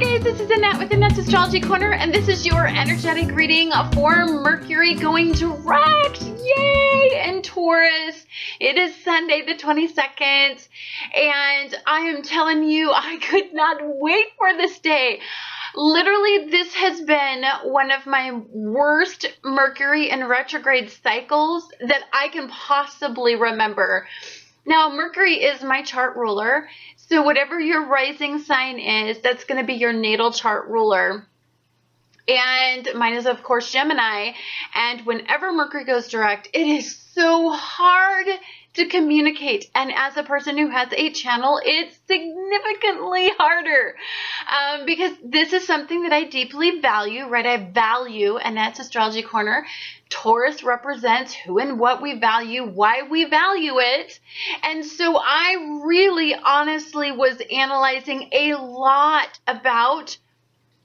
guys, this is Annette with Annette's Astrology Corner, and this is your energetic reading for Mercury going direct, yay, in Taurus. It is Sunday the 22nd, and I am telling you, I could not wait for this day. Literally, this has been one of my worst Mercury in retrograde cycles that I can possibly remember. Now, Mercury is my chart ruler, so whatever your rising sign is, that's going to be your natal chart ruler. And mine is, of course, Gemini. And whenever Mercury goes direct, it is so hard to communicate. And as a person who has a channel, it's significantly harder because this is something that I deeply value, right? I value Annette's Astrology Corner. Taurus represents who and what we value, why we value it. And so I really honestly was analyzing a lot about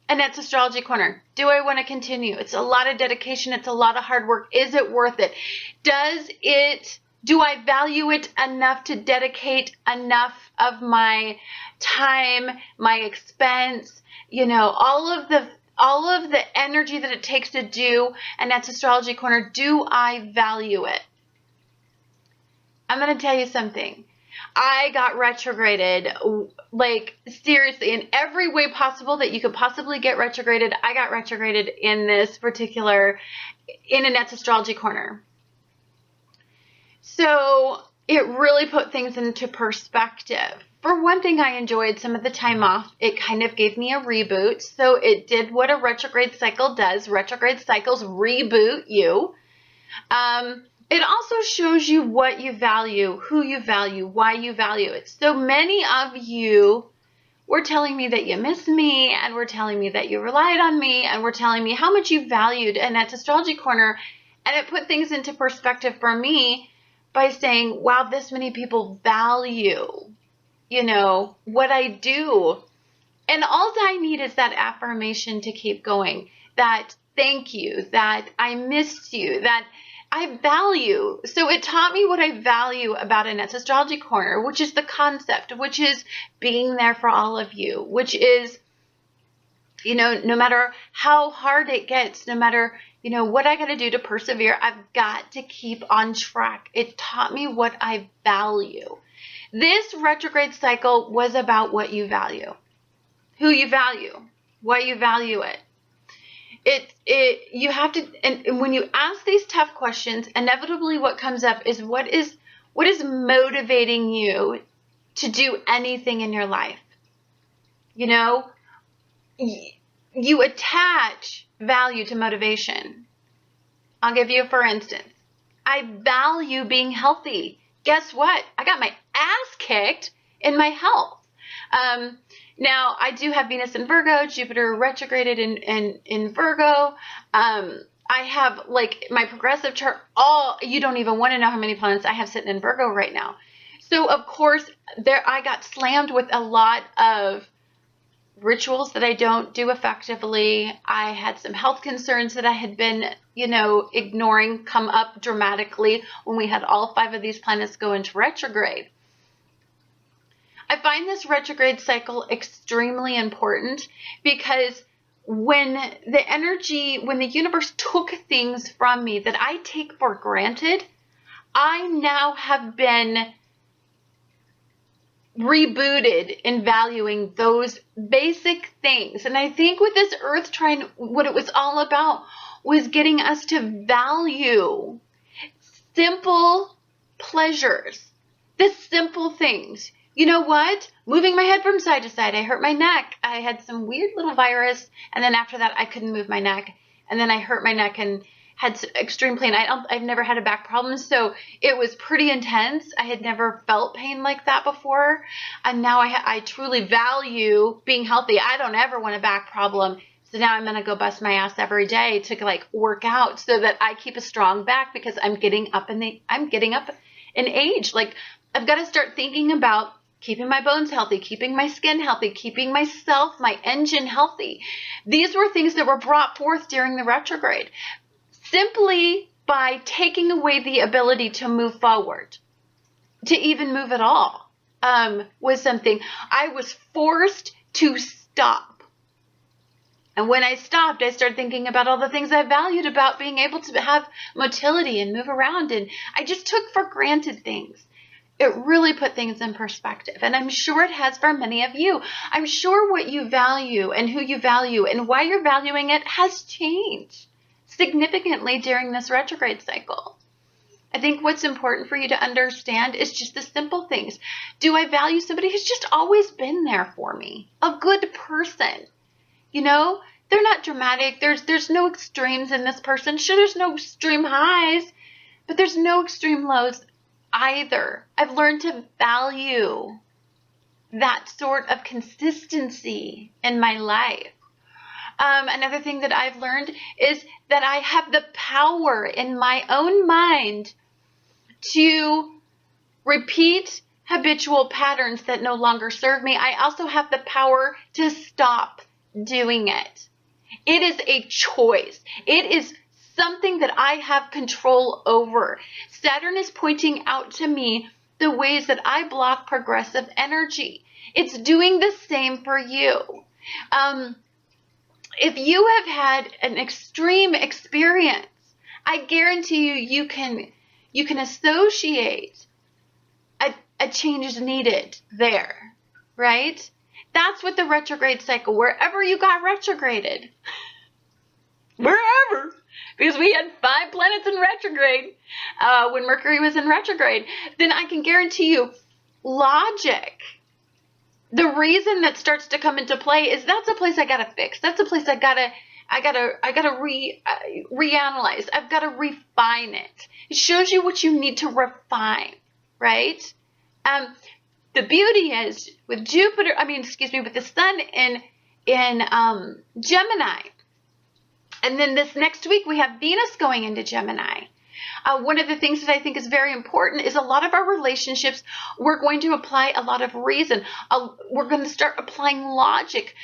Annette's Astrology Corner. Do I want to continue? It's a lot of dedication. It's a lot of hard work. Is it worth it? Do I value it enough to dedicate enough of my time, my expense, all of the energy that it takes to do Annette's Astrology Corner? Do I value it? I'm going to tell you something. I got retrograded, like seriously, in every way possible that you could possibly get retrograded. I got retrograded in Annette's Astrology Corner. So it really put things into perspective. For one thing, I enjoyed some of the time off. It kind of gave me a reboot. So it did what a retrograde cycle does. Retrograde cycles reboot you. It also shows you what you value, who you value, why you value it. So many of you were telling me that you miss me, and were telling me that you relied on me, and were telling me how much you valued Annette's Astrology Corner. And it put things into perspective for me by saying, wow, this many people value, what I do. And all I need is that affirmation to keep going, that thank you, that I missed you, that I value. So it taught me what I value about Annette's Astrology Corner, which is the concept, which is being there for all of you, which is, no matter how hard it gets, no matter, what I got to do to persevere, I've got to keep on track. It taught me what I value. This retrograde cycle was about what you value, who you value, why you value it. You have to, and when you ask these tough questions, inevitably what comes up is what is motivating you to do anything in your life? You attach value to motivation. I'll give you for instance. I value being healthy. Guess what? I got my ass kicked in my health. Now, I do have Venus in Virgo, Jupiter retrograded in Virgo. I have my progressive chart, you don't even want to know how many planets I have sitting in Virgo right now. So, of course, I got slammed with a lot of rituals that I don't do effectively. I had some health concerns that I had been, ignoring come up dramatically when we had all 5 of these planets go into retrograde. I find this retrograde cycle extremely important because when the universe took things from me that I take for granted, I now have been rebooted in valuing those basic things. And I think with this Earth trine, what it was all about was getting us to value simple pleasures, the simple things. You know what? Moving my head from side to side. I hurt my neck. I had some weird little virus. And then after that, I couldn't move my neck. And then I hurt my neck and had extreme pain. I've never had a back problem. So it was pretty intense. I had never felt pain like that before. And now I truly value being healthy. I don't ever want a back problem. So now I'm going to go bust my ass every day to work out so that I keep a strong back because I'm getting up in age. I've got to start thinking about keeping my bones healthy, keeping my skin healthy, keeping myself, my engine healthy. These were things that were brought forth during the retrograde simply by taking away the ability to move forward, to even move at all, was something I was forced to stop. And when I stopped, I started thinking about all the things I valued about being able to have motility and move around. And I just took for granted things. It really put things in perspective. And I'm sure it has for many of you. I'm sure what you value and who you value and why you're valuing it has changed significantly during this retrograde cycle. I think what's important for you to understand is just the simple things. Do I value somebody who's just always been there for me? A good person. You know, they're not dramatic. There's no extremes in this person. Sure, there's no extreme highs, but there's no extreme lows either. I've learned to value that sort of consistency in my life. Another thing that I've learned is that I have the power in my own mind to repeat habitual patterns that no longer serve me. I also have the power to stop doing it. It is a choice. It is something that I have control over. Saturn is pointing out to me the ways that I block progressive energy. It's doing the same for you. If you have had an extreme experience, I guarantee you can associate a change is needed there, right? That's what the retrograde cycle, wherever you got retrograded, wherever, because we had 5 planets in retrograde when Mercury was in retrograde, then I can guarantee you logic. The reason that starts to come into play is that's a place I gotta fix. That's a place I gotta reanalyze. I've got to refine it. It shows you what you need to refine, right? The beauty is with with the sun in Gemini, and then this next week we have Venus going into Gemini. One of the things that I think is very important is a lot of our relationships, we're going to apply a lot of reason. We're going to start applying logic.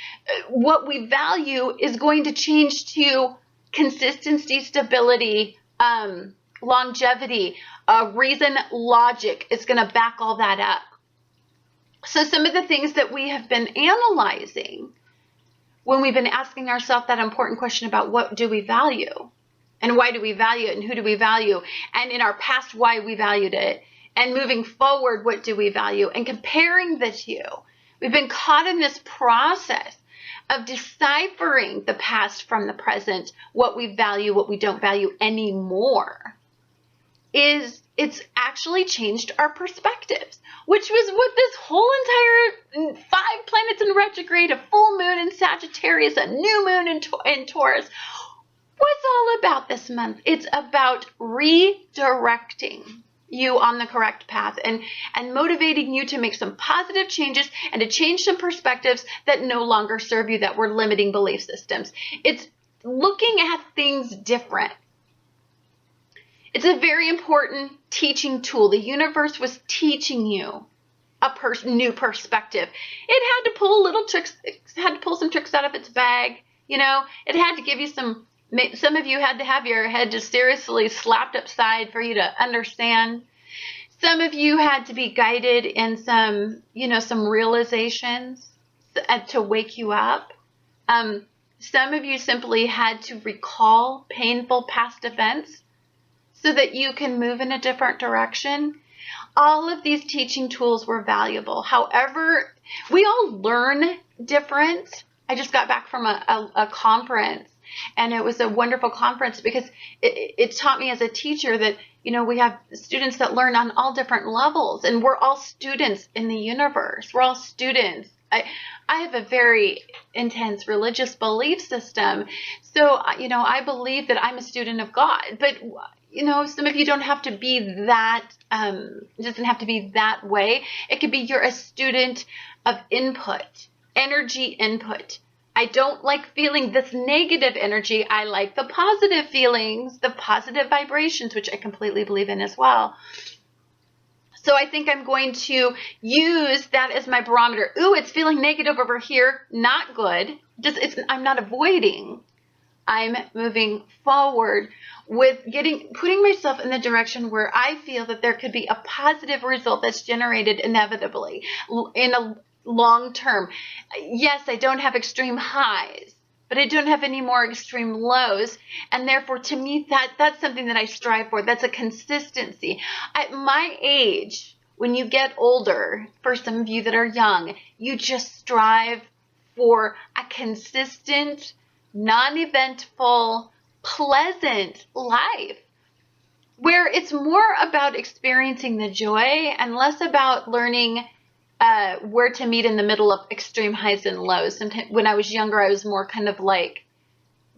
What we value is going to change to consistency, stability, longevity, reason, logic is going to back all that up. So some of the things that we have been analyzing when we've been asking ourselves that important question about what do we value? And why do we value it? And who do we value? And in our past, why we valued it. And moving forward, what do we value? And comparing the two. We've been caught in this process of deciphering the past from the present, what we value, what we don't value anymore. It's actually changed our perspectives, which was what this whole entire 5 planets in retrograde, a full moon in Sagittarius, a new moon in Taurus, what's all about this month. It's about redirecting you on the correct path and motivating you to make some positive changes and to change some perspectives that no longer serve you, that were limiting belief systems. It's looking at things different. It's a very important teaching tool. The universe was teaching you a new perspective. It had to pull some tricks out of its bag. You know, it had to give you some of you had to have your head just seriously slapped upside for you to understand. Some of you had to be guided in some realizations to wake you up. Some of you simply had to recall painful past events so that you can move in a different direction. All of these teaching tools were valuable. However, we all learn different. I just got back from a conference, and it was a wonderful conference because it taught me as a teacher that, we have students that learn on all different levels, and we're all students in the universe. We're all students. I have a very intense religious belief system. So, I believe that I'm a student of God. But, some of you don't have to be that, it doesn't have to be that way. It could be you're a student of input, energy input. I don't like feeling this negative energy. I like the positive feelings, the positive vibrations, which I completely believe in as well. So I think I'm going to use that as my barometer. Ooh, it's feeling negative over here. Not good. I'm not avoiding. I'm moving forward with putting myself in the direction where I feel that there could be a positive result that's generated inevitably in a long term. Yes, I don't have extreme highs, but I don't have any more extreme lows. And therefore, to me, that's something that I strive for. That's a consistency. At my age, when you get older, for some of you that are young, you just strive for a consistent, non-eventful, pleasant life where it's more about experiencing the joy and less about learning where to meet in the middle of extreme highs and lows. Sometimes when I was younger, I was more kind of like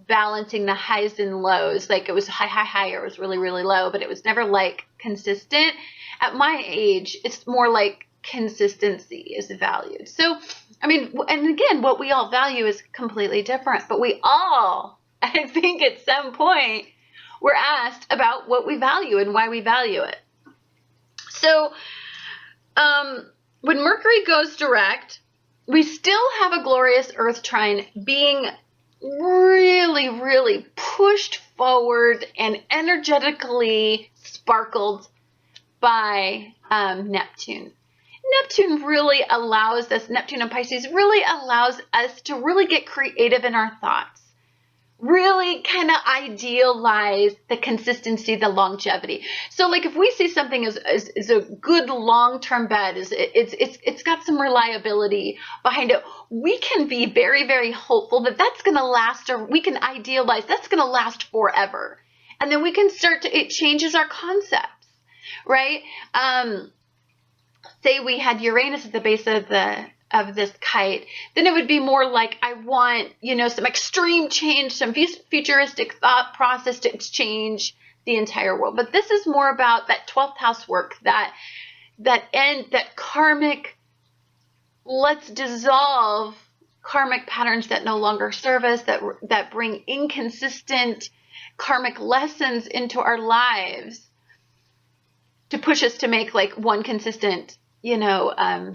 balancing the highs and lows. Like it was high, high, high, or it was really, really low, but it was never like consistent. At my age, it's more like consistency is valued. So, I mean, and again, what we all value is completely different, but we all, I think at some point, we're asked about what we value and why we value it. So, when Mercury goes direct, we still have a glorious Earth trine being really, really pushed forward and energetically sparkled by Neptune. Neptune really allows us, Neptune and Pisces really allows us to really get creative in our thoughts. Really kind of idealize the consistency, the longevity. So like if we see something as a good long-term bet, it's got some reliability behind it, we can be very, very hopeful that that's going to last, or we can idealize that's going to last forever. And then we can start to, it changes our concepts, right? Say we had Uranus at the base of this kite, then it would be more like, I want, some extreme change, some futuristic thought process to change the entire world. But this is more about that 12th house work, that karmic, let's dissolve karmic patterns that no longer serve us, that bring inconsistent karmic lessons into our lives to push us to make like one consistent,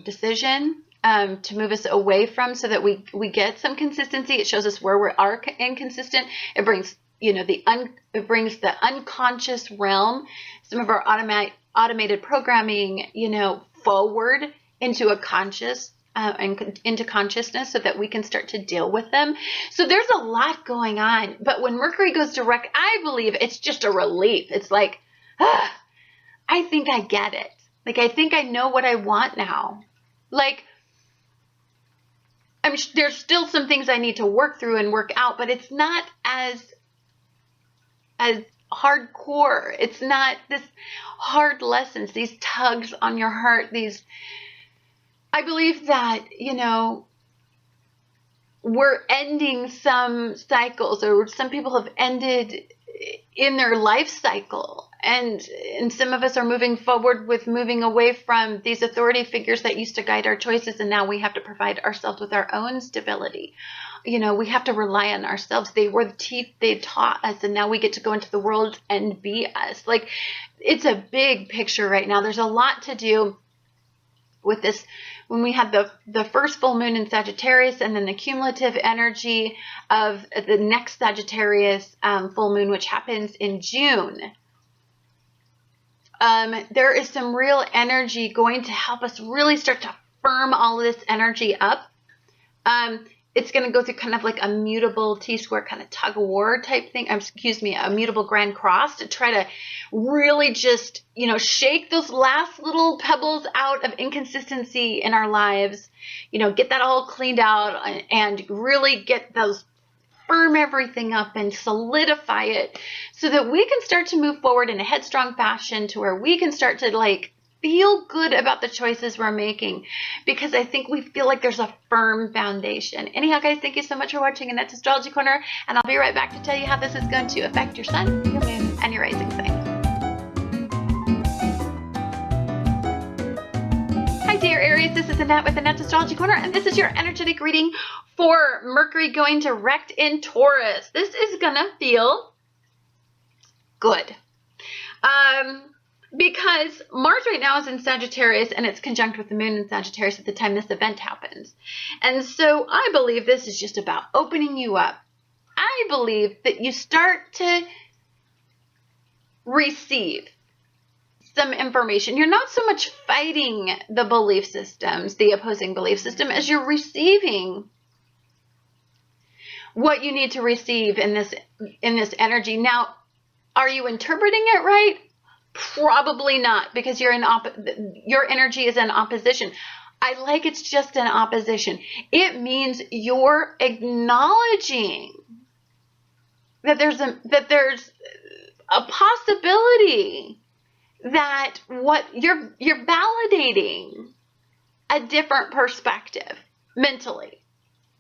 decision. To move us away from, so that we get some consistency. It shows us where we are inconsistent. It brings, it brings the unconscious realm, some of our automated programming, forward into a conscious, into consciousness, so that we can start to deal with them. So there's a lot going on. But when Mercury goes direct, I believe it's just a relief. It's like, I think I get it. Like, I think I know what I want now. Like, there's still some things I need to work through and work out, but it's not as hardcore. It's not this hard lessons, these tugs on your heart. I believe that, we're ending some cycles, or some people have ended in their life cycle. And some of us are moving forward with moving away from these authority figures that used to guide our choices. And now we have to provide ourselves with our own stability. We have to rely on ourselves. They were the teeth they taught us. And now we get to go into the world and be us. Like, it's a big picture right now. There's a lot to do with this. When we had the first full moon in Sagittarius, and then the cumulative energy of the next Sagittarius full moon, which happens in June. There is some real energy going to help us really start to firm all of this energy up. It's going to go through kind of like a mutable T-square kind of tug of war type thing. A mutable grand cross, to try to really just, shake those last little pebbles out of inconsistency in our lives, get that all cleaned out, and really get those, firm everything up and solidify it, so that we can start to move forward in a headstrong fashion, to where we can start to like feel good about the choices we're making, because I think we feel like there's a firm foundation. Anyhow, guys, thank you so much for watching Annette's Astrology Corner, and I'll be right back to tell you how this is going to affect your sun, your moon, and your rising sign. Hi dear Aries, this is Annette with Annette's Astrology Corner, and this is your energetic reading for Mercury going direct in Taurus. This is gonna feel good. Because Mars right now is in Sagittarius, and it's conjunct with the moon in Sagittarius at the time this event happens. And so I believe this is just about opening you up. I believe that you start to receive some information. You're not so much fighting the belief systems, the opposing belief system, as you're receiving what you need to receive in this energy. Now, are you interpreting it right? Probably not, because your energy is in opposition. I like it's just an opposition. It means you're acknowledging that there's a possibility that what you're validating a different perspective mentally.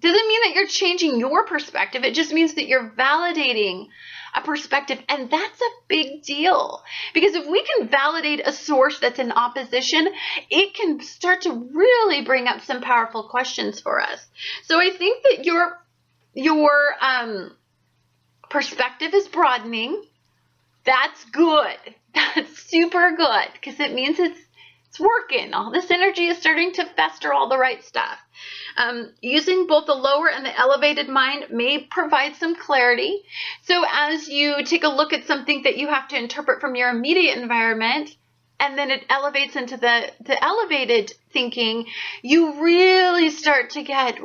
Doesn't mean that you're changing your perspective. It just means that you're validating a perspective, and that's a big deal, because if we can validate a source that's in opposition, it can start to really bring up some powerful questions for us. So I think that your perspective is broadening. That's good. That's super good, because it means it's working. All this energy is starting to fester all the right stuff. Using both the lower and the elevated mind may provide some clarity. So as you take a look at something that you have to interpret from your immediate environment, and then it elevates into the elevated thinking, you really start to get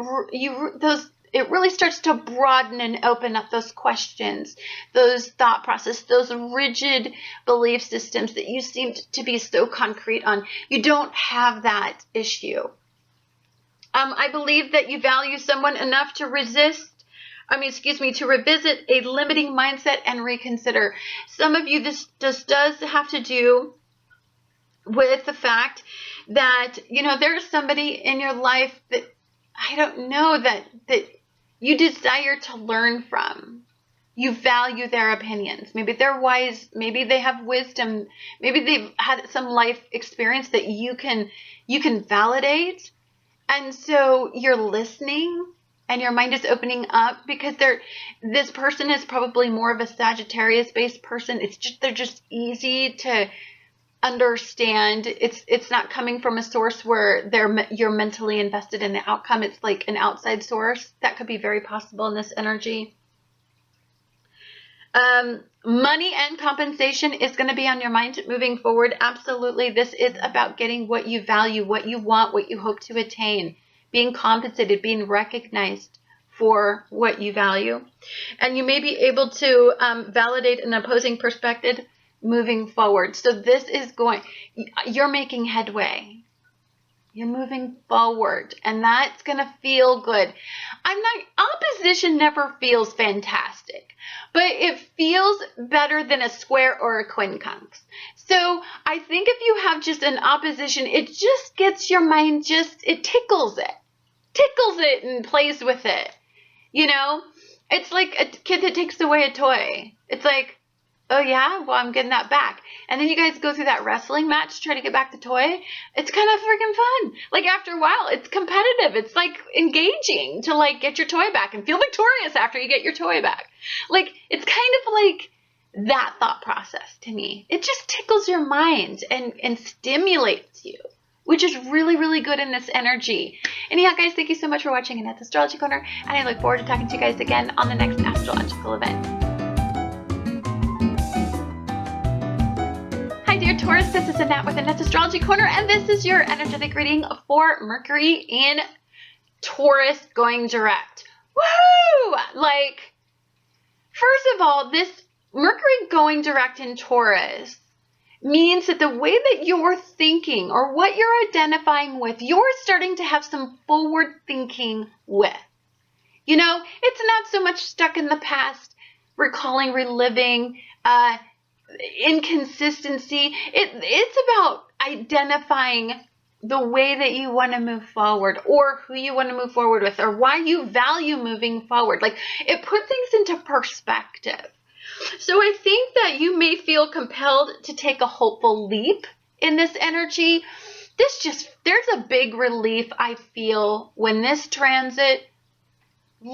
it really starts to broaden and open up those questions, those thought process, those rigid belief systems that you seemed to be so concrete on. You don't have that issue. I believe that you value someone enough to revisit a limiting mindset and reconsider. Some of you, this just does have to do with the fact that, there's somebody in your life that, I don't know, that you desire to learn from. You value their opinions. Maybe they're wise. Maybe they have wisdom. Maybe they've had some life experience that you can validate. And so you're listening and your mind is opening up, because this person is probably more of a Sagittarius-based person. They're just easy to understand. It's not coming from a source where you're mentally invested in the outcome. It's like an outside source. That could be very possible in this energy. Money and compensation is going to be on your mind moving forward. Absolutely. This is about getting what you value, what you want, what you hope to attain, being compensated, being recognized for what you value. And you may be able to validate an opposing perspective moving forward. So you're making headway. You're moving forward, and that's going to feel good. Opposition never feels fantastic, but it feels better than a square or a quincunx. So I think if you have just an opposition, it just gets your mind, it tickles it and plays with it. It's like a kid that takes away a toy. It's like, oh yeah, well, I'm getting that back. And then you guys go through that wrestling match to try to get back the toy. It's kind of freaking fun. Like, after a while, it's competitive. It's like engaging to like get your toy back and feel victorious after you get your toy back. Like, it's kind of like that thought process to me. It just tickles your mind and stimulates you, which is really, really good in this energy. Anyhow, guys, thank you so much for watching Annette's Astrology Corner, and I look forward to talking to you guys again on the next astrological event. Hi dear Taurus, this is Annette with Annette's Astrology Corner, and this is your energetic reading for Mercury in Taurus going direct. Woo! First of all, this Mercury going direct in Taurus means that the way that you're thinking or what you're identifying with, you're starting to have some forward thinking with. It's not so much stuck in the past, recalling, reliving, inconsistency. It's about identifying the way that you want to move forward, or who you want to move forward with, or why you value moving forward. Like, it puts things into perspective. So I think that you may feel compelled to take a hopeful leap in this energy. There's a big relief I feel when this transit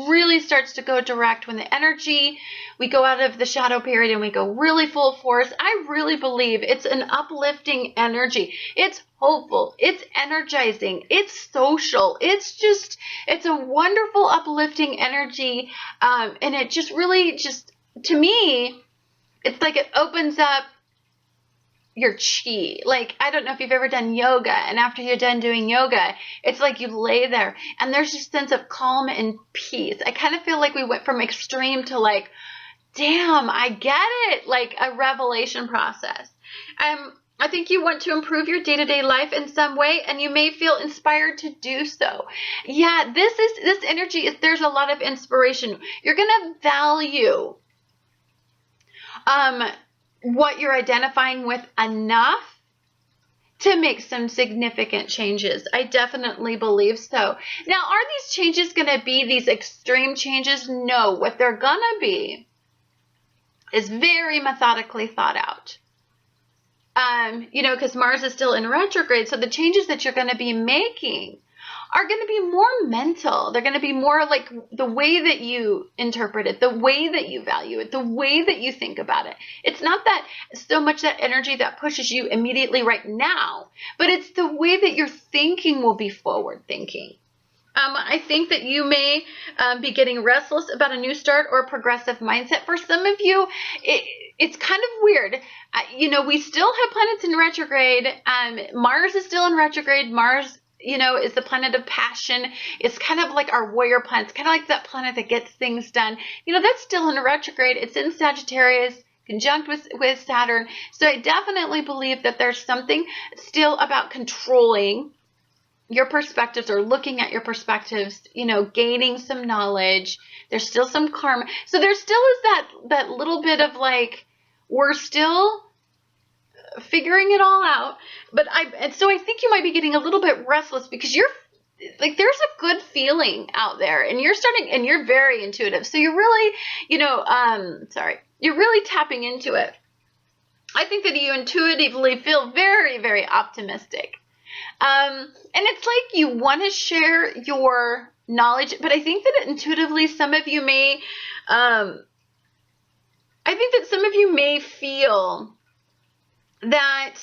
really starts to go direct, when the energy, we go out of the shadow period and we go really full force. I really believe it's an uplifting energy. It's hopeful, it's energizing, it's social, it's a wonderful uplifting energy, and it just really, to me, it's like it opens up your chi. Like, I don't know if you've ever done yoga, and after you're done doing yoga, it's like you lay there and there's this sense of calm and peace. I kind of feel like we went from extreme to like, damn, I get it, like a revelation process. I think you want to improve your day-to-day life in some way, and you may feel inspired to do so. Yeah, this energy is, there's a lot of inspiration. You're gonna value what you're identifying with enough to make some significant changes. I definitely believe so. Now, are these changes going to be these extreme changes? No. What they're going to be is very methodically thought out. Because Mars is still in retrograde, so the changes that you're going to be making are going to be more mental. They're going to be more like the way that you interpret it, the way that you value it, the way that you think about it. It's not that so much that energy that pushes you immediately right now, but it's the way that your thinking will be forward thinking. I think that you may be getting restless about a new start or a progressive mindset. For some of you, it's kind of weird. We still have planets in retrograde. Mars is still in retrograde. Mars, is the planet of passion. It's kind of like our warrior planet. It's kind of like that planet that gets things done. That's still in retrograde. It's in Sagittarius, conjunct with Saturn. So I definitely believe that there's something still about controlling your perspectives or looking at your perspectives, gaining some knowledge. There's still some karma. So there still is that little bit of like, we're still figuring it all out. So I think you might be getting a little bit restless because you're like, there's a good feeling out there and you're very intuitive. So you're really, you're really tapping into it. I think that you intuitively feel very, very optimistic. And it's like you want to share your knowledge, but I think that intuitively some of you may, feel that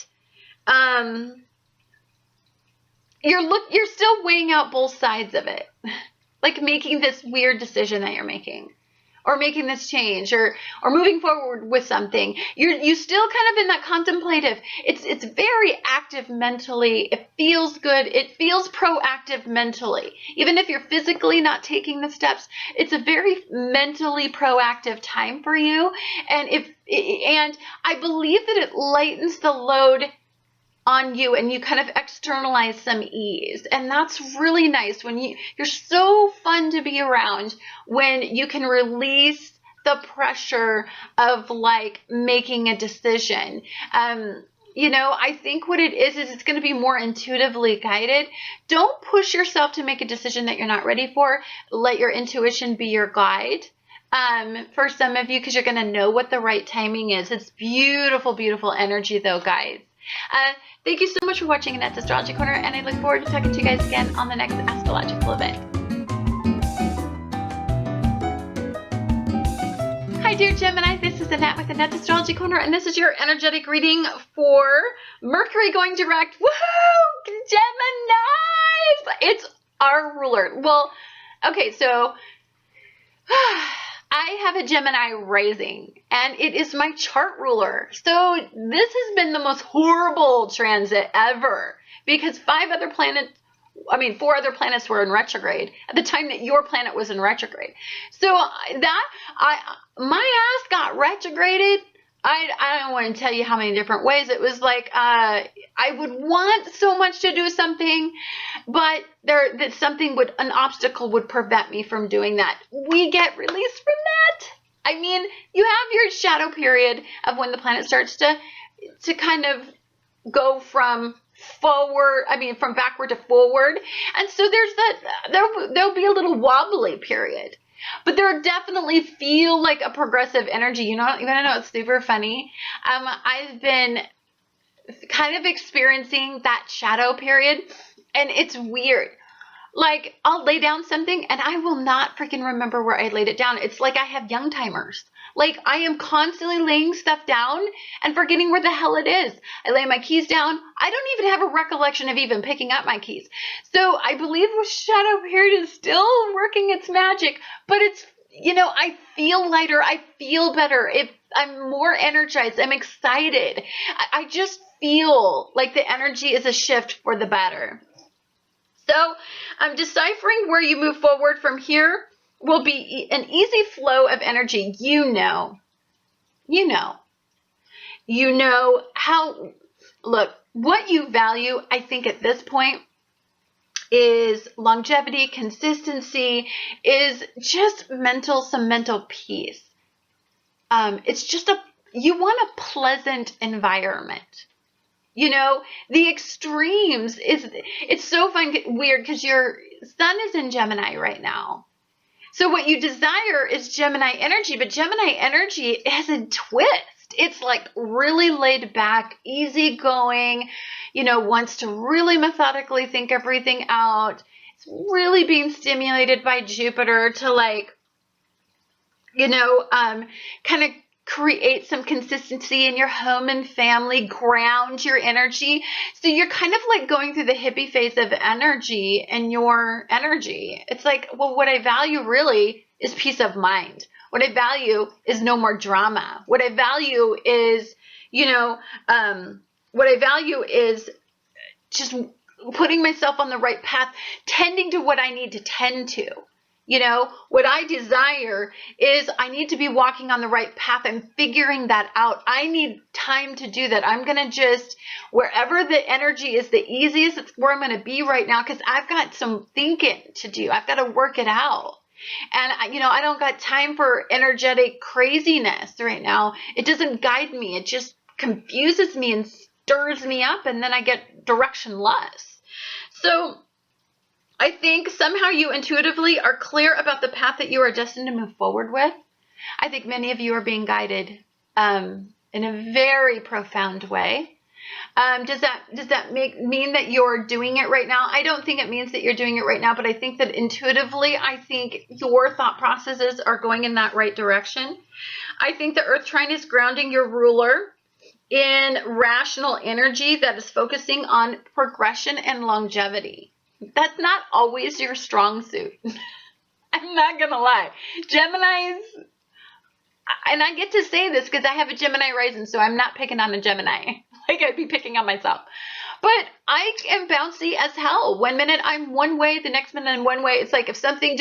you're still weighing out both sides of it, like making this weird decision that you're making, or making this change, or moving forward with something. You still kind of in that contemplative. It's very active mentally. It feels good. It feels proactive mentally. Even if you're physically not taking the steps, it's a very mentally proactive time for you. And I believe that it lightens the load on you and you kind of externalize some ease. And that's really nice when you're so fun to be around when you can release the pressure of like making a decision. I think what it is it's going to be more intuitively guided. Don't push yourself to make a decision that you're not ready for. Let your intuition be your guide. For some of you, because you're going to know what the right timing is. It's beautiful, beautiful energy though, guys. Thank you so much for watching Annette's Astrology Corner, and I look forward to talking to you guys again on the next astrological event. Hi dear Gemini, this is Annette with Annette's Astrology Corner, and this is your energetic reading for Mercury going direct. Woohoo! Gemini! It's our ruler. Well, okay, so I have a Gemini rising, and it is my chart ruler. So this has been the most horrible transit ever because 4 other planets were in retrograde at the time that your planet was in retrograde. So my ass got retrograded. I don't want to tell you how many different ways. It was like I would want so much to do something, but an obstacle would prevent me from doing that. We get released from that. I mean, you have your shadow period of when the planet starts to kind of go from backward to forward, and so there'll be a little wobbly period. But there definitely feel like a progressive energy. You want to know it's super funny? I've been kind of experiencing that shadow period, and it's weird. Like, I'll lay down something, and I will not freaking remember where I laid it down. It's like I have young timers. Like, I am constantly laying stuff down and forgetting where the hell it is. I lay my keys down. I don't even have a recollection of even picking up my keys. So I believe the shadow period is still working its magic, but I feel lighter. I feel better. If I'm more energized, I'm excited. I just feel like the energy is a shift for the better. So I'm deciphering where you move forward from here will be an easy flow of energy. You know how, look, what you value, I think at this point, is longevity, consistency, is just some mental peace. It's just you want a pleasant environment. The extremes it's so weird because your sun is in Gemini right now. So what you desire is Gemini energy, but Gemini energy has a twist. It's like really laid back, easygoing, wants to really methodically think everything out. It's really being stimulated by Jupiter to kind of create some consistency in your home and family, ground your energy. So you're kind of like going through the hippie phase of energy and your energy. It's like, well, what I value really is peace of mind. What I value is no more drama. What I value is, what I value is just putting myself on the right path, tending to what I need to tend to. What I desire is I need to be walking on the right path and figuring that out. I need time to do that. I'm going to just, wherever the energy is the easiest, it's where I'm going to be right now because I've got some thinking to do. I've got to work it out. And, I don't got time for energetic craziness right now. It doesn't guide me. It just confuses me and stirs me up, and then I get directionless. So I think somehow you intuitively are clear about the path that you are destined to move forward with. I think many of you are being guided in a very profound way. Does that mean that you're doing it right now? I don't think it means that you're doing it right now, but I think that intuitively, I think your thought processes are going in that right direction. I think the Earth trine is grounding your ruler in rational energy that is focusing on progression and longevity. That's not always your strong suit. I'm not going to lie. Geminis, and I get to say this because I have a Gemini rising, so I'm not picking on a Gemini. Like I'd be picking on myself. But I am bouncy as hell. One minute I'm one way, the next minute I'm one way. It's like if something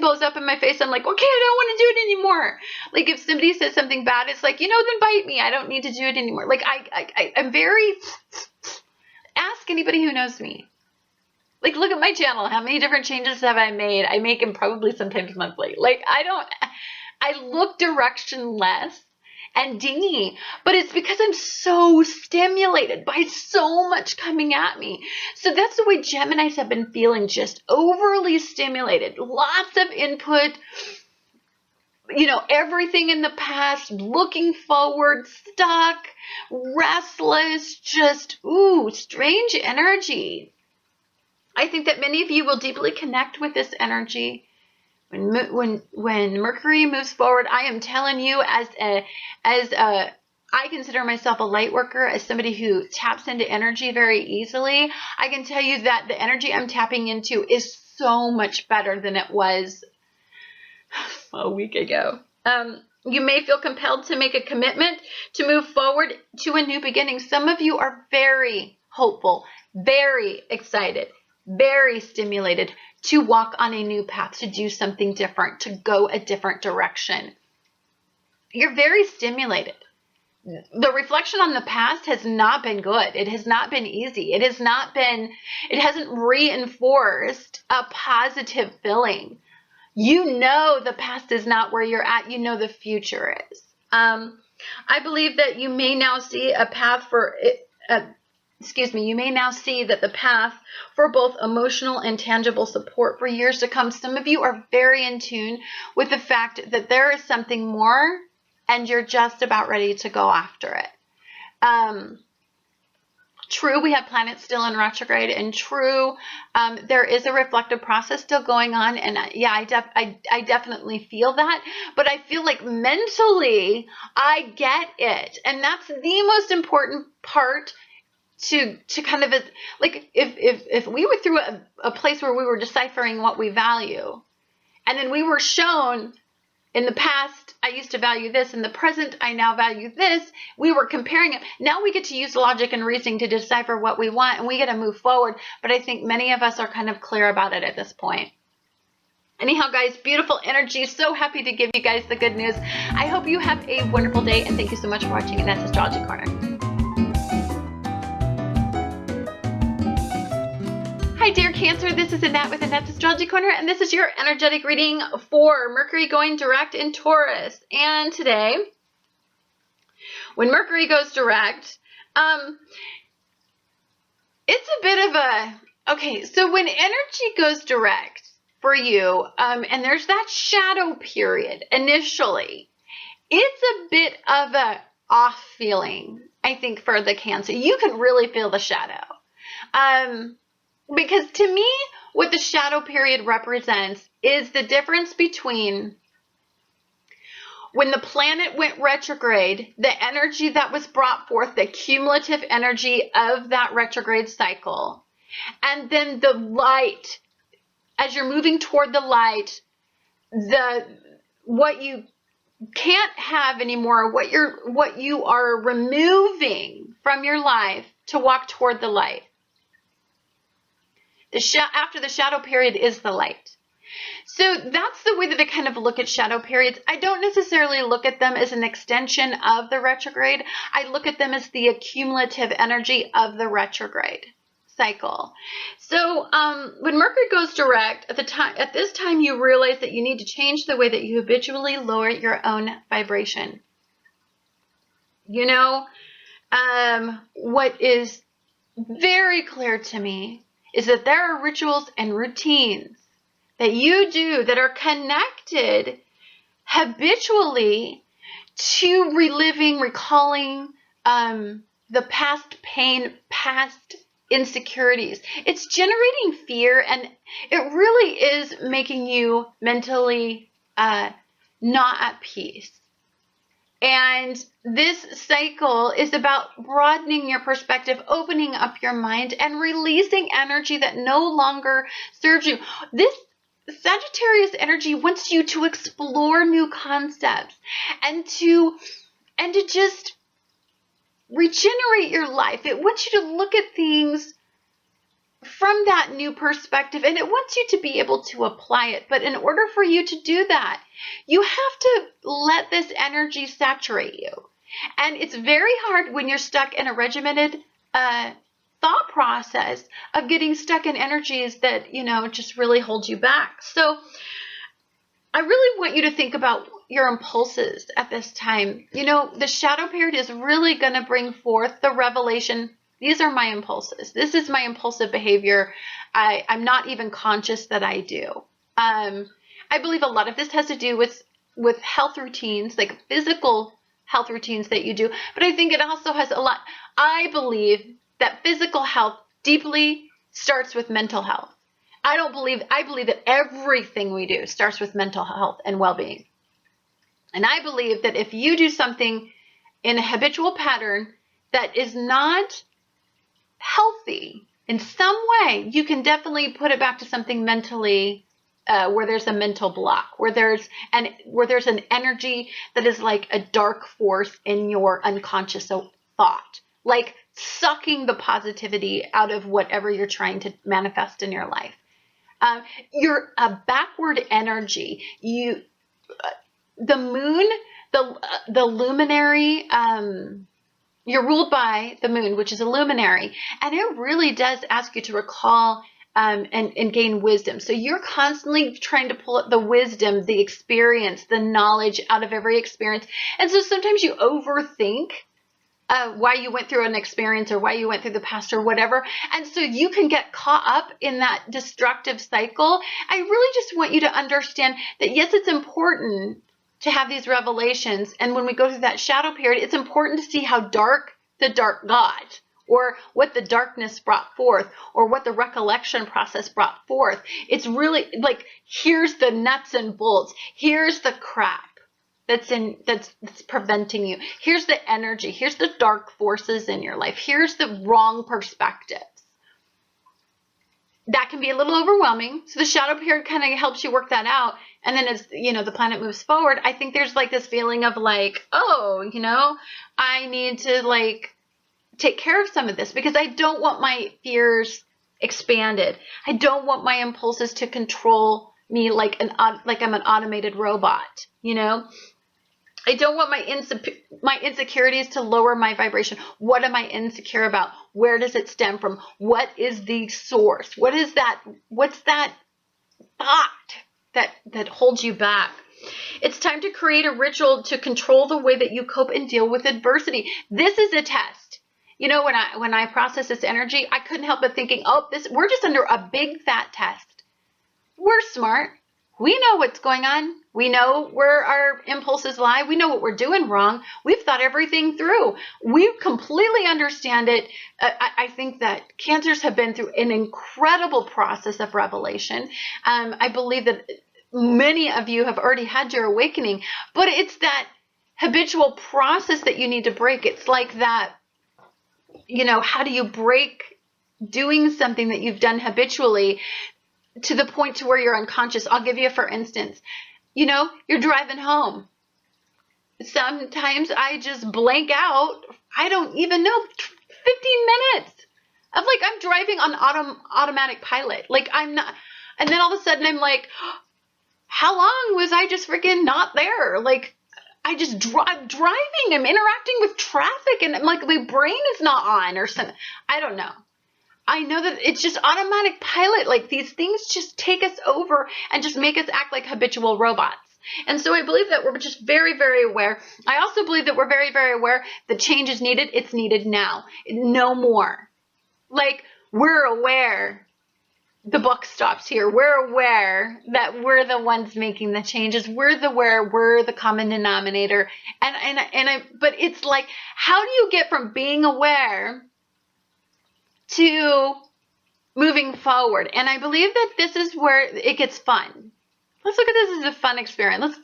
blows up in my face, I'm like, okay, I don't want to do it anymore. Like if somebody says something bad, it's like, then bite me. I don't need to do it anymore. Like I'm very, ask anybody who knows me. Like, look at my channel. How many different changes have I made? I make them probably sometimes monthly. Like, I look directionless and dingy, but it's because I'm so stimulated by so much coming at me. So that's the way Geminis have been feeling, just overly stimulated. Lots of input, everything in the past, looking forward, stuck, restless, just, strange energy. I think that many of you will deeply connect with this energy. When Mercury moves forward, I am telling you, I consider myself a light worker, as somebody who taps into energy very easily. I can tell you that the energy I'm tapping into is so much better than it was a week ago. You may feel compelled to make a commitment to move forward to a new beginning. Some of you are very hopeful, very excited, very stimulated to walk on a new path, to do something different, to go a different direction. You're very stimulated. The reflection on the past has not been good. It has not been easy. It hasn't reinforced a positive feeling. The past is not where you're at. The future is. I believe that you may now see a path for you may now see that the path for both emotional and tangible support for years to come. Some of you are very in tune with the fact that there is something more and you're just about ready to go after it. True, we have planets still in retrograde, and true, there is a reflective process still going on, and I definitely feel that, but I feel like mentally I get it, and that's the most important part to kind of, like, if we were through a place where we were deciphering what we value, And then we were shown in the past, I used to value this. In the present, I now value this. We were comparing it. Now we get to use logic and reasoning to decipher what we want, and we get to move forward. But I think many of us are kind of clear about it at this point. Anyhow, guys, beautiful energy. So happy to give you guys the good news. I hope you have a wonderful day, and thank you so much for watching Annette's Astrology Corner. Hi, dear Cancer. This is Annette with Annette's Astrology Corner, and this is your energetic reading for Mercury going direct in Taurus. And today, when Mercury goes direct, it's a bit of a, okay, so when energy goes direct for you, and there's that shadow period initially, it's a bit of a off feeling, I think, for the Cancer. You can really feel the shadow. Because to me, what the shadow period represents is the difference between when the planet went retrograde, the energy that was brought forth, the cumulative energy of that retrograde cycle, and then the light, as you're moving toward the light, what you can't have anymore, what you are removing from your life to walk toward the light. After the shadow period is the light. So that's the way that I kind of look at shadow periods. I don't necessarily look at them as an extension of the retrograde. I look at them as the accumulative energy of the retrograde cycle. So when Mercury goes direct, at this time you realize that you need to change the way that you habitually lower your own vibration. You know, what is very clear to me is that there are rituals and routines that you do that are connected habitually to recalling the past pain, past insecurities. It's generating fear, and it really is making you mentally not at peace. And this cycle is about broadening your perspective, opening up your mind, and releasing energy that no longer serves you. This Sagittarius energy wants you to explore new concepts and to just regenerate your life. It wants you to look at things from that new perspective, and it wants you to be able to apply it. But in order for you to do that, you have to let this energy saturate you. And it's very hard when you're stuck in a regimented thought process of getting stuck in energies that, you know, just really hold you back. So I really want you to think about your impulses at this time. You know, the shadow period is really going to bring forth the revelation. These are my impulses. This is my impulsive behavior. I'm not even conscious that I do. I believe a lot of this has to do with health routines, like physical health routines that you do. But I think it also has a lot. I believe that physical health deeply starts with mental health. I believe that everything we do starts with mental health and well-being. And I believe that if you do something in a habitual pattern that is not healthy in some way, you can definitely put it back to something mentally where there's a mental block, where there's an energy that is like a dark force in your unconscious thought, like sucking the positivity out of whatever you're trying to manifest in your life. You're a backward energy. The moon, the luminary. You're ruled by the moon, which is a luminary, and it really does ask you to recall and gain wisdom. So you're constantly trying to pull up the wisdom, the experience, the knowledge out of every experience. And so sometimes you overthink why you went through an experience or why you went through the past or whatever. And so you can get caught up in that destructive cycle. I really just want you to understand that, yes, it's important to have these revelations. And when we go through that shadow period, it's important to see how dark the dark got, or what the darkness brought forth, or what the recollection process brought forth. It's really like, here's the nuts and bolts. Here's the crap that's preventing you. Here's the energy. Here's the dark forces in your life. Here's the wrong perspectives. that can be a little overwhelming. So the shadow period kind of helps you work that out. And then as, you know, the planet moves forward, I think there's like this feeling of like, oh, you know, I need to like take care of some of this because I don't want my fears expanded. I don't want my impulses to control me like I'm an automated robot, you know? I don't want my insecurities to lower my vibration. What am I insecure about? Where does it stem from? What is the source? What is that? What's that thought that holds you back? It's time to create a ritual to control the way that you cope and deal with adversity. This is a test. You know, when I process this energy, I couldn't help but thinking, oh, we're just under a big fat test. We're smart. We know what's going on. We know where our impulses lie. We know what we're doing wrong. We've thought everything through. We completely understand it. I think that Cancers have been through an incredible process of revelation. I believe that many of you have already had your awakening, but it's that habitual process that you need to break. It's like that, you know, how do you break doing something that you've done habitually to the point to where you're unconscious? I'll give you for instance, you know, you're driving home. Sometimes I just blank out. I don't even know, 15 minutes of like, I'm driving on automatic pilot. Like I'm not, and then all of a sudden I'm like, how long was I just freaking not there? Like I just driving, I'm interacting with traffic and I'm like, my brain is not on or something. I don't know. I know that it's just automatic pilot. Like these things just take us over and just make us act like habitual robots. And so I believe that we're just very, very aware. I also believe that we're very, very aware that change is needed. It's needed now. No more. Like we're aware the buck stops here. We're aware that we're the ones making the changes. We're the common denominator. But it's like, how do you get from being aware to moving forward? And I believe that this is where it gets fun. Let's look at this as a fun experience.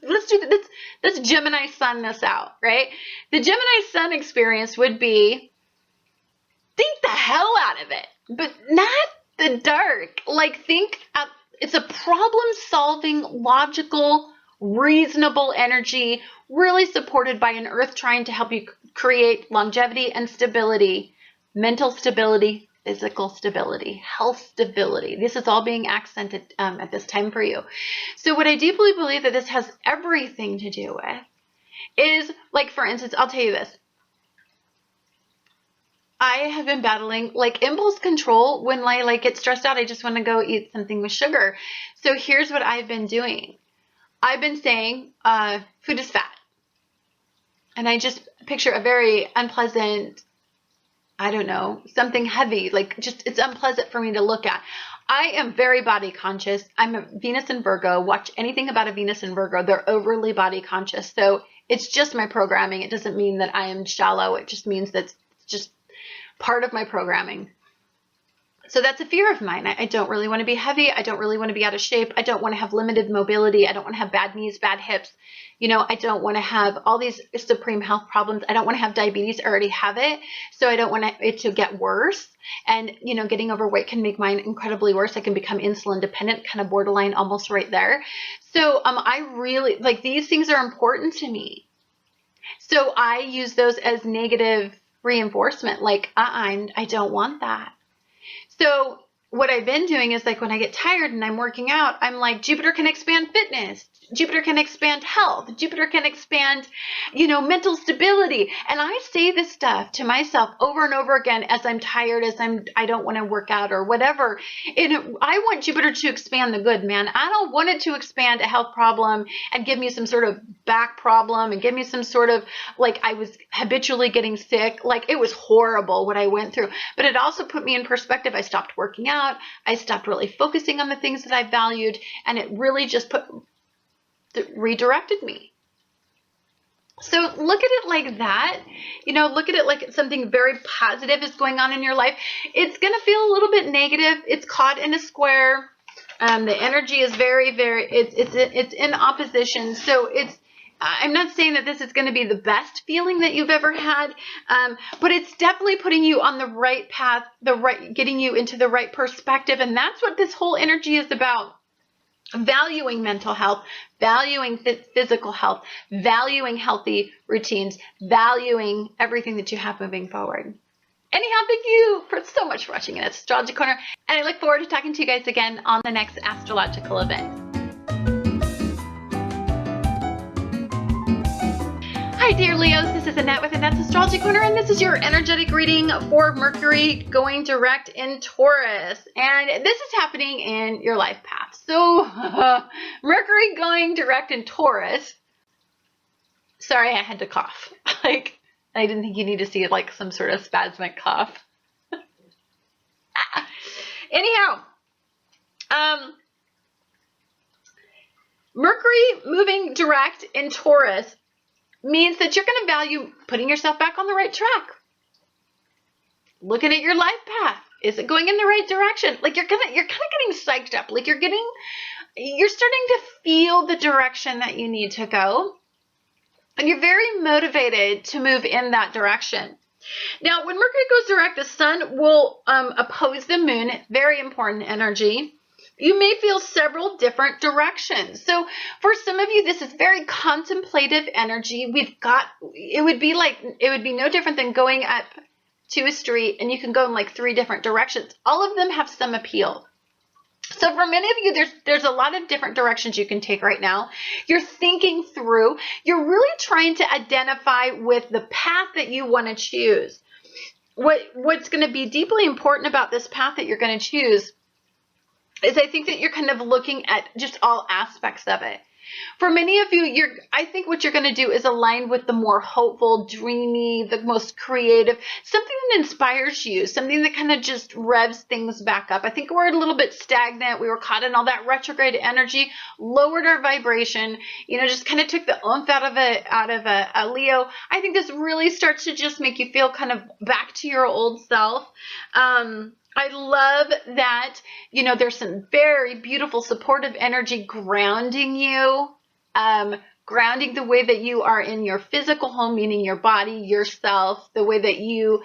Let's Gemini sun this out, right? The Gemini sun experience would be, think the hell out of it, but not the dark. Like it's a problem solving, logical, reasonable energy, really supported by an earth trying to help you create longevity and stability, mental stability, physical stability, health stability. This is all being accented at this time for you. So what I deeply believe that this has everything to do with is, like, for instance, I'll tell you this. I have been battling like impulse control. When I like get stressed out, I just want to go eat something with sugar. So here's what I've been doing. I've been saying food is fat. And I just picture a very unpleasant, I don't know, something heavy, like just it's unpleasant for me to look at. I am very body conscious. I'm a Venus in Virgo. Watch anything about a Venus in Virgo. They're overly body conscious. So it's just my programming. It doesn't mean that I am shallow. It just means that it's just part of my programming. So that's a fear of mine. I don't really want to be heavy. I don't really want to be out of shape. I don't want to have limited mobility. I don't want to have bad knees, bad hips. You know, I don't want to have all these supreme health problems. I don't want to have diabetes. I already have it. So I don't want it to get worse. And, you know, getting overweight can make mine incredibly worse. I can become insulin dependent, kind of borderline, almost right there. So I really, like, these things are important to me. So I use those as negative reinforcement. Like, I don't want that. So what I've been doing is, like, when I get tired and I'm working out, I'm like, Jupiter can expand fitness. Jupiter can expand health. Jupiter can expand, you know, mental stability. And I say this stuff to myself over and over again as I'm tired, I don't want to work out or whatever. And I want Jupiter to expand the good, man. I don't want it to expand a health problem and give me some sort of back problem and give me some sort of, like, I was habitually getting sick. Like, it was horrible what I went through. But it also put me in perspective. I stopped working out. I stopped really focusing on the things that I valued. And it really just redirected me. So look at it like that. You know, look at it like something very positive is going on in your life. It's going to feel a little bit negative. It's caught in a square. The energy is very, very, it's in opposition. So I'm not saying that this is going to be the best feeling that you've ever had, but it's definitely putting you on the right path, getting you into the right perspective. And that's what this whole energy is about. Valuing mental health, valuing physical health, valuing healthy routines, valuing everything that you have moving forward. Anyhow, thank you for so much for watching Annette's Astrology Corner, and I look forward to talking to you guys again on the next astrological event. Hi dear Leos, this is Annette with Annette's Astrology Corner, and this is your energetic reading for Mercury going direct in Taurus. And this is happening in your life path. So Mercury going direct in Taurus. Sorry, I had to cough. I didn't think you need to see like some sort of spasmic cough. Anyhow, Mercury moving direct in Taurus means that you're going to value putting yourself back on the right track. Looking at your life path. Is it going in the right direction? Like you're kind of getting psyched up. Like you're starting to feel the direction that you need to go. And you're very motivated to move in that direction. Now, when Mercury goes direct, the sun will oppose the moon. Very important energy. You may feel several different directions. So for some of you, this is very contemplative energy. It would be no different than going up to a street and you can go in like 3 different directions. All of them have some appeal. So for many of you, there's a lot of different directions you can take right now. You're thinking through, you're really trying to identify with the path that you want to choose. What's going to be deeply important about this path that you're going to choose is I think that you're kind of looking at just all aspects of it. For many of you, I think what you're going to do is align with the more hopeful, dreamy, the most creative, something that inspires you, something that kind of just revs things back up. I think we're a little bit stagnant. We were caught in all that retrograde energy, lowered our vibration, just kind of took the oomph out of a Leo. I think this really starts to just make you feel kind of back to your old self. I love that, there's some very beautiful supportive energy grounding you, grounding the way that you are in your physical home, meaning your body, yourself, the way that you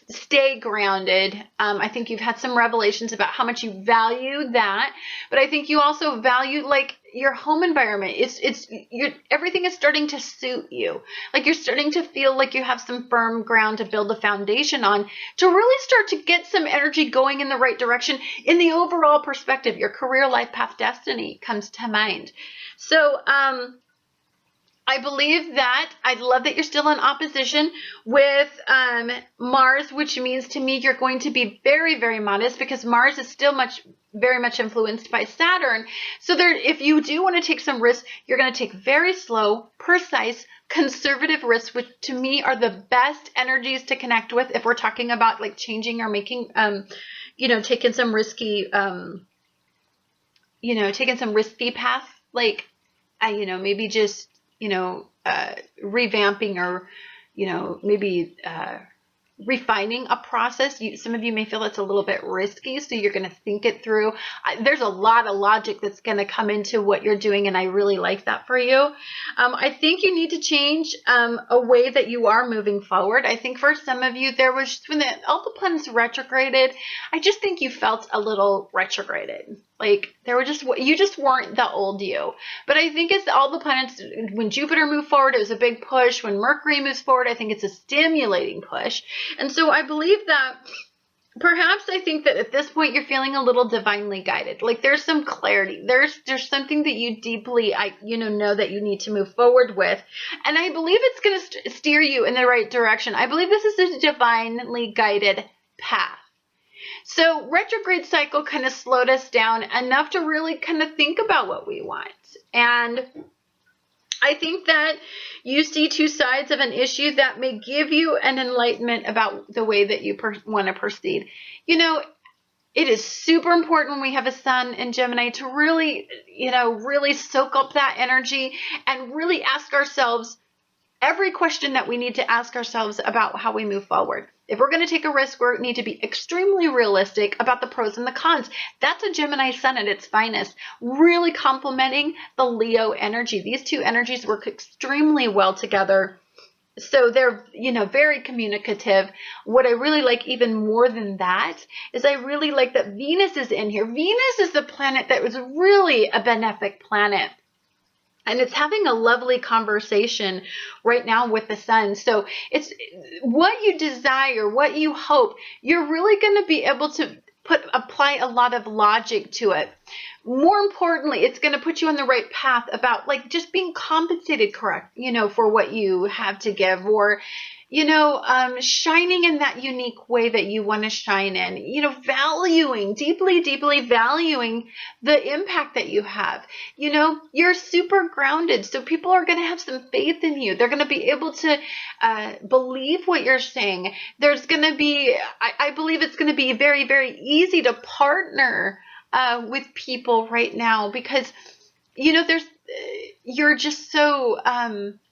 stay grounded. I think you've had some revelations about how much you value that, but I think you also value like your home environment. Everything is starting to suit you. Like you're starting to feel like you have some firm ground to build a foundation on to really start to get some energy going in the right direction in the overall perspective. Your career, life path, destiny comes to mind. So, I believe that I love that you're still in opposition with Mars, which means to me you're going to be very, very modest because Mars is still very much influenced by Saturn. So if you do want to take some risks, you're going to take very slow, precise, conservative risks, which to me are the best energies to connect with if we're talking about like changing or making, taking some risky, path, like, maybe just, revamping or, maybe refining a process. Some of you may feel it's a little bit risky, so you're going to think it through. There's a lot of logic that's going to come into what you're doing, and I really like that for you. I think you need to change a way that you are moving forward. I think for some of you, when all the planets retrograded, I just think you felt a little retrograded. Like you just weren't the old you. But I think as all the planets, when Jupiter moved forward, it was a big push. When Mercury moves forward, I think it's a stimulating push. And so I believe that perhaps I think that at this point you're feeling a little divinely guided. Like there's some clarity. There's something that you deeply, know that you need to move forward with. And I believe it's going to steer you in the right direction. I believe this is a divinely guided path. So retrograde cycle kind of slowed us down enough to really kind of think about what we want. And I think that you see 2 sides of an issue that may give you an enlightenment about the way that you want to proceed. It is super important when we have a sun in Gemini to really, really soak up that energy and really ask ourselves, every question that we need to ask ourselves about how we move forward. If we're going to take a risk, we need to be extremely realistic about the pros and the cons. That's a Gemini sun at its finest, really complementing the Leo energy. These two energies work extremely well together. So they're, very communicative. What I really like even more than that is I really like that Venus is in here. Venus is the planet that was really a benefic planet. And it's having a lovely conversation right now with the sun. So it's what you desire, what you hope, you're really going to be able to apply a lot of logic to it. More importantly, it's going to put you on the right path about like just being compensated correct, for what you have to give, or shining in that unique way that you want to shine in, valuing, deeply, deeply valuing the impact that you have. You're super grounded. So people are going to have some faith in you. They're going to be able to believe what you're saying. There's going to be, I believe it's going to be very, very easy to partner with people right now because, you're just so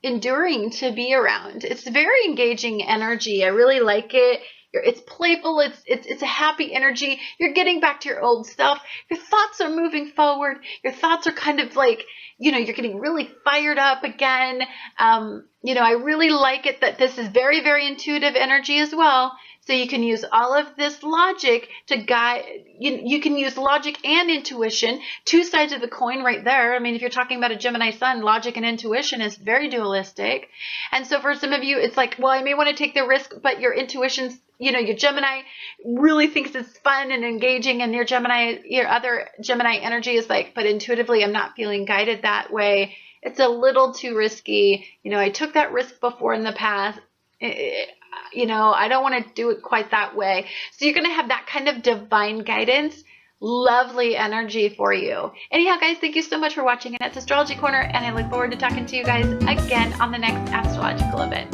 enduring to be around. It's very engaging energy. I really like it. It's playful. It's a happy energy. You're getting back to your old self. Your thoughts are moving forward. Your thoughts are kind of like, you're getting really fired up again. I really like it that this is very, very intuitive energy as well. So you can use all of this logic to guide, you can use logic and intuition, two sides of the coin right there. I mean, if you're talking about a Gemini sun, logic and intuition is very dualistic. And so for some of you, it's like, well, I may want to take the risk, but your intuition's, your Gemini really thinks it's fun and engaging, and your other Gemini energy is like, but intuitively, I'm not feeling guided that way. It's a little too risky. I took that risk before in the past. I don't want to do it quite that way. So you're going to have that kind of divine guidance. Lovely energy for you. Anyhow, guys, thank you so much for watching Annette's Astrology Corner, and I look forward to talking to you guys again on the next astrological event.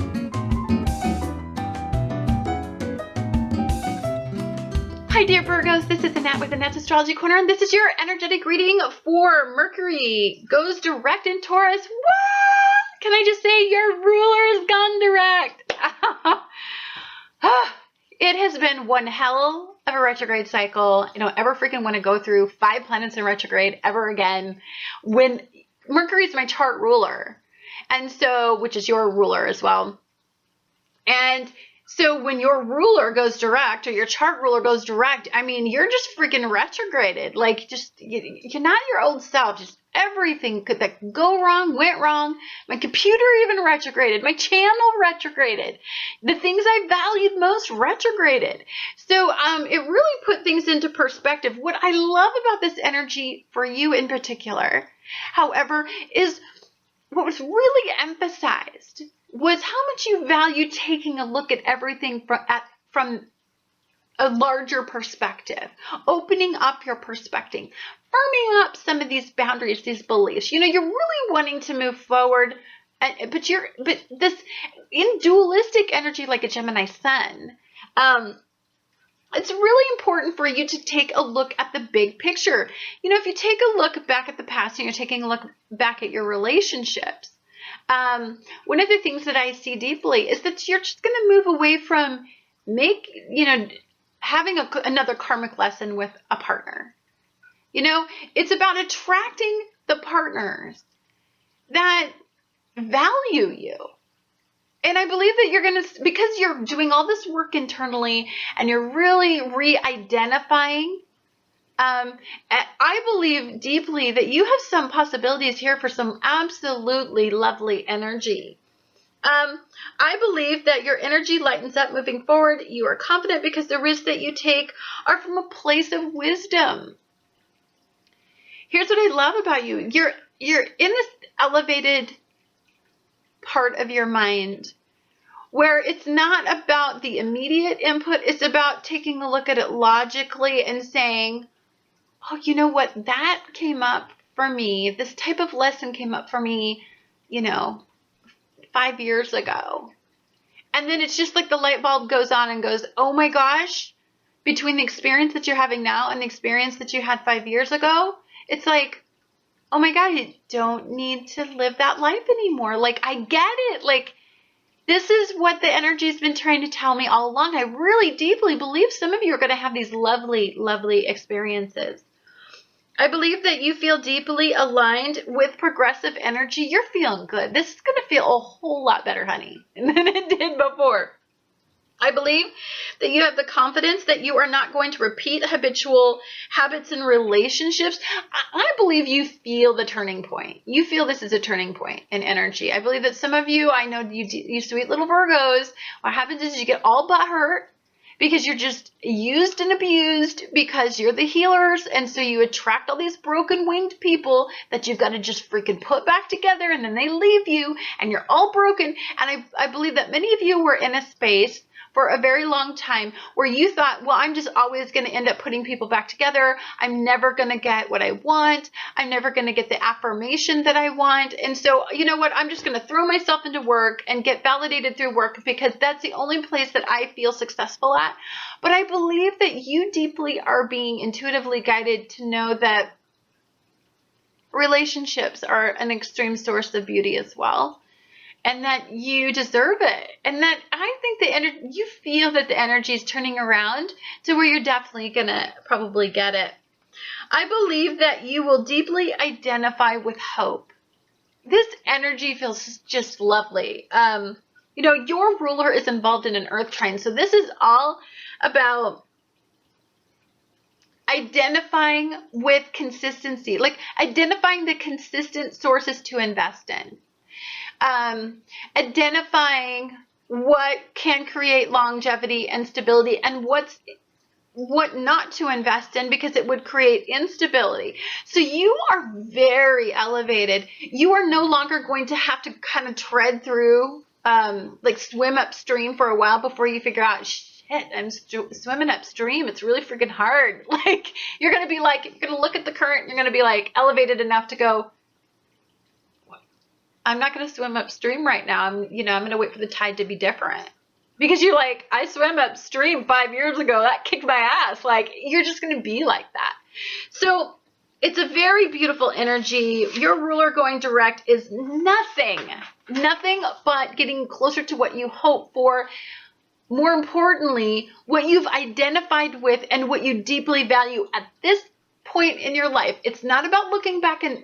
Hi, dear Virgos. This is Annette with Annette's Astrology Corner, and this is your energetic reading for Mercury. Goes direct in Taurus. What? Can I just say your ruler has gone direct? It has been one hell of a retrograde cycle. I don't ever freaking want to go through 5 planets in retrograde ever again. When Mercury is my chart ruler, and so, which is your ruler as well. And so when your ruler goes direct, or your chart ruler goes direct, I mean, you're just freaking retrograded. Like, just, you're not your old self. Just everything that could go wrong, went wrong. My computer even retrograded. My channel retrograded. The things I valued most retrograded. So it really put things into perspective. What I love about this energy for you in particular, however, is what was really emphasized was how much you value taking a look at everything from a larger perspective, opening up your perspective, firming up some of these boundaries, these beliefs. You're really wanting to move forward, but this in dualistic energy like a Gemini sun, it's really important for you to take a look at the big picture. If you take a look back at the past and you're taking a look back at your relationships, one of the things that I see deeply is that you're just going to move away from having another karmic lesson with a partner. It's about attracting the partners that value you. And I believe that you're going to, because you're doing all this work internally and you're really re-identifying, I believe deeply that you have some possibilities here for some absolutely lovely energy. I believe that your energy lightens up moving forward. You are confident because the risks that you take are from a place of wisdom. Here's what I love about you. You're in this elevated part of your mind where it's not about the immediate input. It's about taking a look at it logically and saying, oh, you know what? That came up for me. This type of lesson came up for me, 5 years ago. And then it's just like the light bulb goes on and goes, oh my gosh, between the experience that you're having now and the experience that you had 5 years ago, it's like, oh my God, you don't need to live that life anymore. Like, I get it. Like, This is what the energy has been trying to tell me all along. I really deeply believe some of you are going to have these lovely, lovely experiences. I believe that you feel deeply aligned with progressive energy. You're feeling good. This is going to feel a whole lot better, honey, than it did before. I believe that you have the confidence that you are not going to repeat habitual habits and relationships. I believe you feel the turning point. You feel this is a turning point in energy. I believe that some of you, I know you sweet little Virgos, what happens is you get all butthurt because you're just used and abused because you're the healers, and so you attract all these broken winged people that you've got to just freaking put back together, and then they leave you and you're all broken. And I believe that many of you were in a space for a very long time where you thought, well, I'm just always going to end up putting people back together. I'm never going to get what I want. I'm never going to get the affirmation that I want. And so, you know what? I'm just going to throw myself into work and get validated through work because that's the only place that I feel successful at. But I believe that you deeply are being intuitively guided to know that relationships are an extreme source of beauty as well. And that you deserve it. And that I think you feel that the energy is turning around to where you're definitely going to probably get it. I believe that you will deeply identify with hope. This energy feels just lovely. You know, your ruler is involved in an earth trine. So this is all about identifying with consistency, like identifying the consistent sources to invest in. Identifying what can create longevity and stability and what not to invest in because it would create instability. So you are very elevated. You are no longer going to have to kind of tread through, like swim upstream for a while before you figure out, shit, I'm swimming upstream. It's really freaking hard. Like you're going to look at the current. You're going to be like elevated enough to go, I'm not going to swim upstream right now. I'm going to wait for the tide to be different. Because you're like, I swam upstream 5 years ago. That kicked my ass. Like, you're just going to be like that. So it's a very beautiful energy. Your ruler going direct is nothing but getting closer to what you hope for. More importantly, what you've identified with and what you deeply value at this point in your life. It's not about looking back and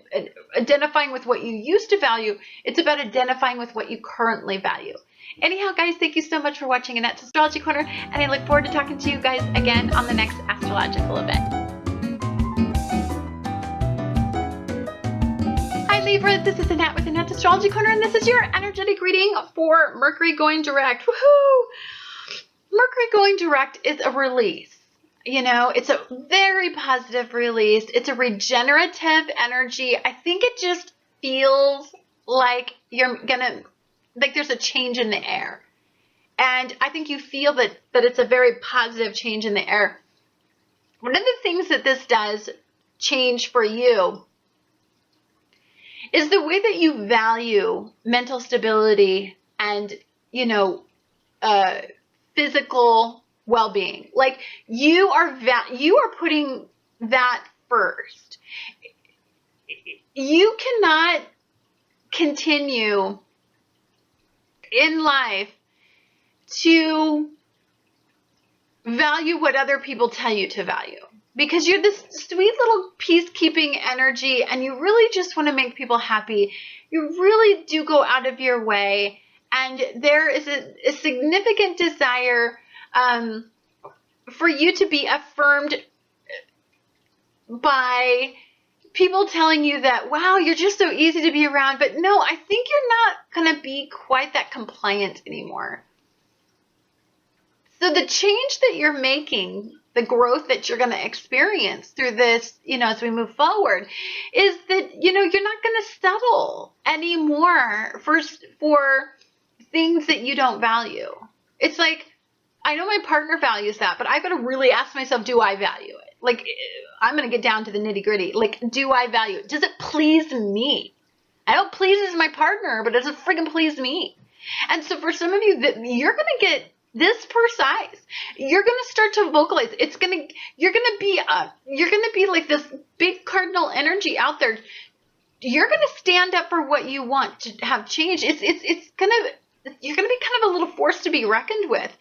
identifying with what you used to value. It's about identifying with what you currently value. Anyhow, guys, thank you so much for watching Annette's Astrology Corner, and I look forward to talking to you guys again on the next astrological event. Hi, Libra. This is Annette with Annette's Astrology Corner, and this is your energetic reading for Mercury going direct. Woohoo! Mercury going direct is a release. You know, it's a very positive release. It's a regenerative energy. I think it just feels like there's a change in the air. And I think you feel that it's a very positive change in the air. One of the things that this does change for you is the way that you value mental stability and, physical well-being. Like you are putting that first. You cannot continue in life to value what other people tell you to value, because you're this sweet little peacekeeping energy and you really just want to make people happy. You really do go out of your way, and there is a significant desire for you to be affirmed by people telling you that, wow, you're just so easy to be around. But no, I think you're not going to be quite that compliant anymore. So the change that you're making, the growth that you're going to experience through this, as we move forward, is that, you're not going to settle anymore for things that you don't value. It's like, I know my partner values that, but I've got to really ask myself, do I value it? Like, I'm going to get down to the nitty gritty. Like, do I value it? Does it please me? I know it pleases my partner, but does it friggin' please me? And so for some of you, that you're going to get this precise. You're going to start to vocalize. You're going to be like this big cardinal energy out there. You're going to stand up for what you want to have change. It's going to you're going to be kind of a little force to be reckoned with.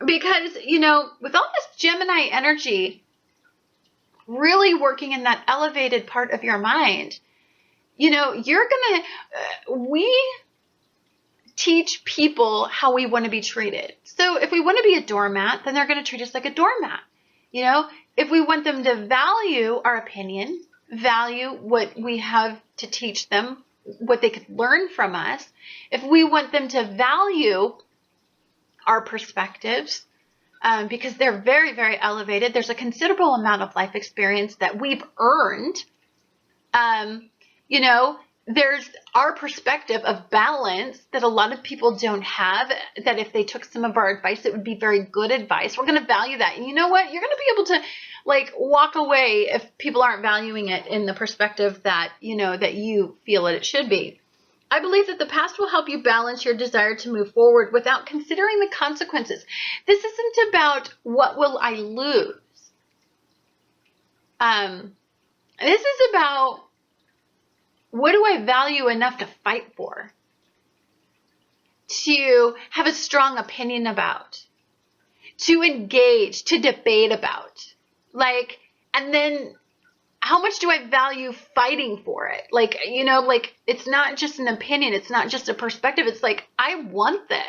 Because, you know, with all this Gemini energy really working in that elevated part of your mind, you know, you're going to, we teach people how we want to be treated. So if we want to be a doormat, then they're going to treat us like a doormat. You know, if we want them to value our opinion, value what we have to teach them, what they could learn from us, if we want them to value our perspectives, because they're very, very elevated. There's a considerable amount of life experience that we've earned. You know, there's our perspective of balance that a lot of people don't have, that if they took some of our advice, it would be very good advice. We're going to value that. And you know what? You're going to be able to like walk away if people aren't valuing it in the perspective that, you know, that you feel that it should be. I believe that the past will help you balance your desire to move forward without considering the consequences. This isn't about what will I lose. This is about what do I value enough to fight for, to have a strong opinion about, to engage, to debate about, like, and then how much do I value fighting for it? Like, you know, like it's not just an opinion. It's not just a perspective. It's like, I want this.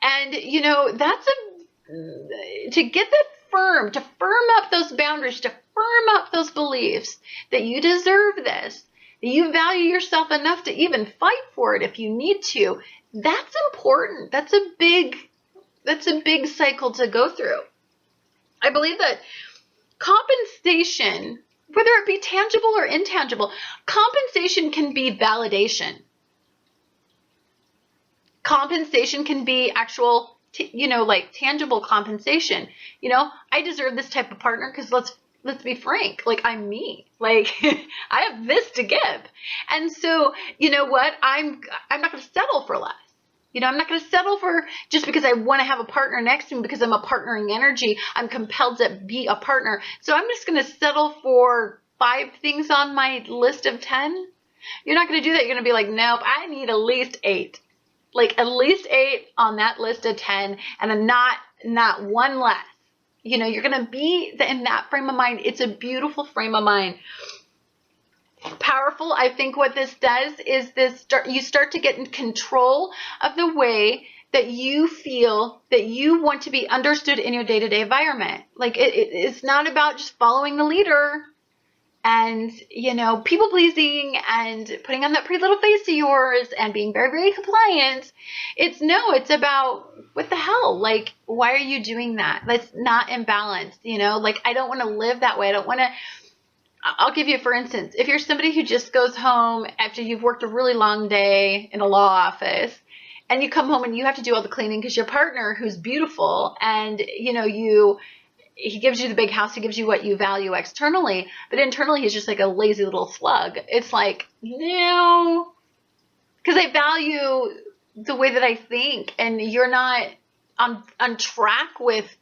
And, you know, that's to get that firm, to firm up those boundaries, to firm up those beliefs that you deserve this, that you value yourself enough to even fight for it if you need to. That's important. That's a big cycle to go through. I believe that compensation, whether it be tangible or intangible, compensation can be validation. Compensation can be actual, you know, like tangible compensation. You know, I deserve this type of partner because let's be frank, like I'm me, like I have this to give. And so, you know what, I'm not going to settle for less. You know, I'm not going to settle for just because I want to have a partner next to me because I'm a partnering energy. I'm compelled to be a partner. So I'm just going to settle for 5 things on my list of 10. You're not going to do that. You're going to be like, nope, I need at least 8. Like at least 8 on that list of 10 and not one less. You know, you're going to be in that frame of mind. It's a beautiful frame of mind. Powerful. I think what this does is you start to get in control of the way that you feel that you want to be understood in your day-to-day environment. Like it's not about just following the leader and, you know, people pleasing and putting on that pretty little face of yours and being very, very compliant. It's about what the hell? Like, why are you doing that? That's not imbalanced, you know, like I don't want to live that way. I'll give you, for instance, if you're somebody who just goes home after you've worked a really long day in a law office and you come home and you have to do all the cleaning because your partner, who's beautiful, and, you know, he gives you the big house, he gives you what you value externally, but internally he's just like a lazy little slug. It's like, no, because I value the way that I think and you're not on track with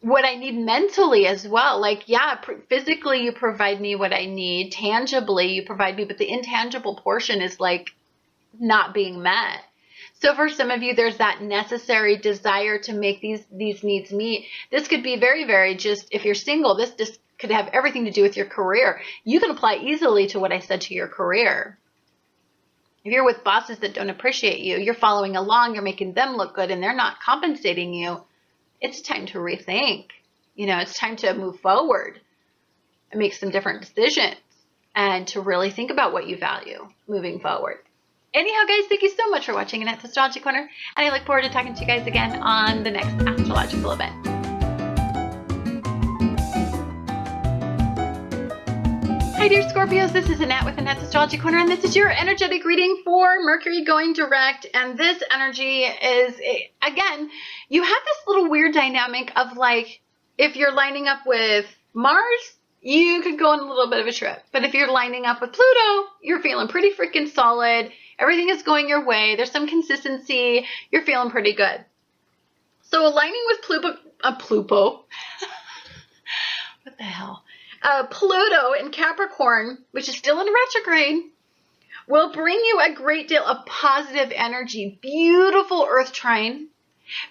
what I need mentally as well. Like, yeah, physically you provide me what I need. Tangibly you provide me, but the intangible portion is like not being met. So for some of you, there's that necessary desire to make these needs meet. This could be very, very just, if you're single, this just could have everything to do with your career. You can apply easily to what I said to your career. If you're with bosses that don't appreciate you, you're following along, you're making them look good and they're not compensating you. It's time to rethink. You know, it's time to move forward and make some different decisions and to really think about what you value moving forward. Anyhow, guys, thank you so much for watching Annette's Astrology Corner, and I look forward to talking to you guys again on the next astrological event. Hi, dear Scorpios. This is Annette with Annette's Astrology Corner, and this is your energetic reading for Mercury going direct. And this energy is, again, you have this little weird dynamic of like, if you're lining up with Mars, you could go on a little bit of a trip. But if you're lining up with Pluto, you're feeling pretty freaking solid. Everything is going your way. There's some consistency. You're feeling pretty good. So aligning with Pluto, what the hell? Pluto in Capricorn, which is still in retrograde, will bring you a great deal of positive energy, beautiful earth trine,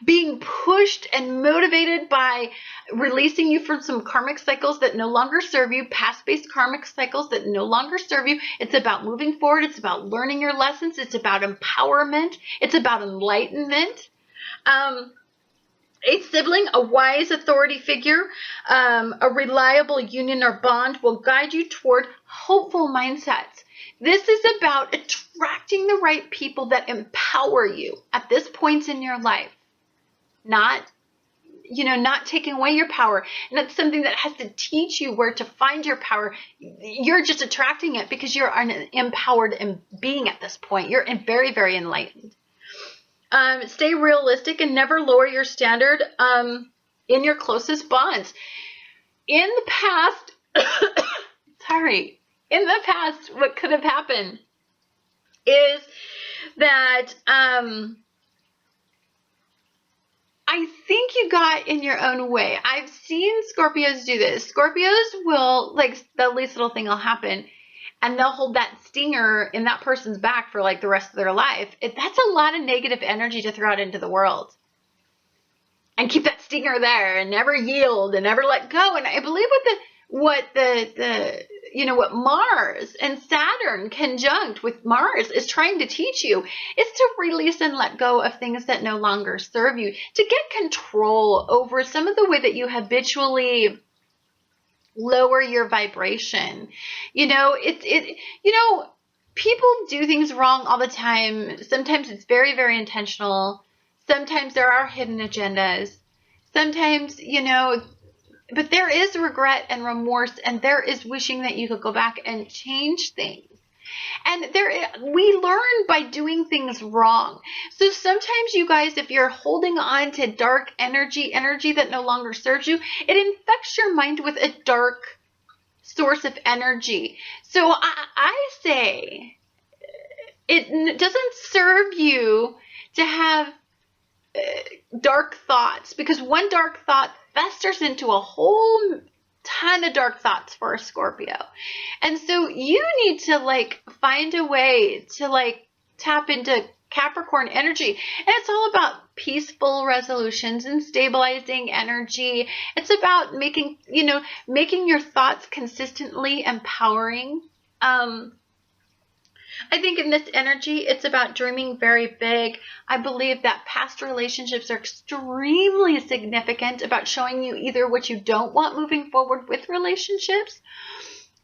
being pushed and motivated by releasing you from some karmic cycles that no longer serve you, past-based karmic cycles that no longer serve you. It's about moving forward. It's about learning your lessons. It's about empowerment. It's about enlightenment. A sibling, a wise authority figure, a reliable union or bond will guide you toward hopeful mindsets. This is about attracting the right people that empower you at this point in your life. Not taking away your power. And it's something that has to teach you where to find your power. You're just attracting it because you're an empowered being at this point. You're very, very enlightened. Stay realistic and never lower your standard in your closest bonds. In the past, what could have happened is that I think you got in your own way. I've seen Scorpios do this. Scorpios will, like, the least little thing will happen, and they'll hold that stinger in that person's back for like the rest of their life. That's a lot of negative energy to throw out into the world. And keep that stinger there and never yield and never let go. And I believe what Mars and Saturn conjunct with Mars is trying to teach you is to release and let go of things that no longer serve you, to get control over some of the way that you habitually lower your vibration. People do things wrong all the time. Sometimes it's very, very intentional. Sometimes there are hidden agendas. Sometimes, but there is regret and remorse, and there is wishing that you could go back and change things. And we learn by doing things wrong. So sometimes, you guys, if you're holding on to dark energy that no longer serves you, it infects your mind with a dark source of energy. So I say it doesn't serve you to have dark thoughts, because one dark thought festers into a whole ton of dark thoughts for a Scorpio. And so you need to find a way to tap into Capricorn energy. And it's all about peaceful resolutions and stabilizing energy. It's about making your thoughts consistently empowering. I think in this energy, it's about dreaming very big. I believe that past relationships are extremely significant about showing you either what you don't want moving forward with relationships,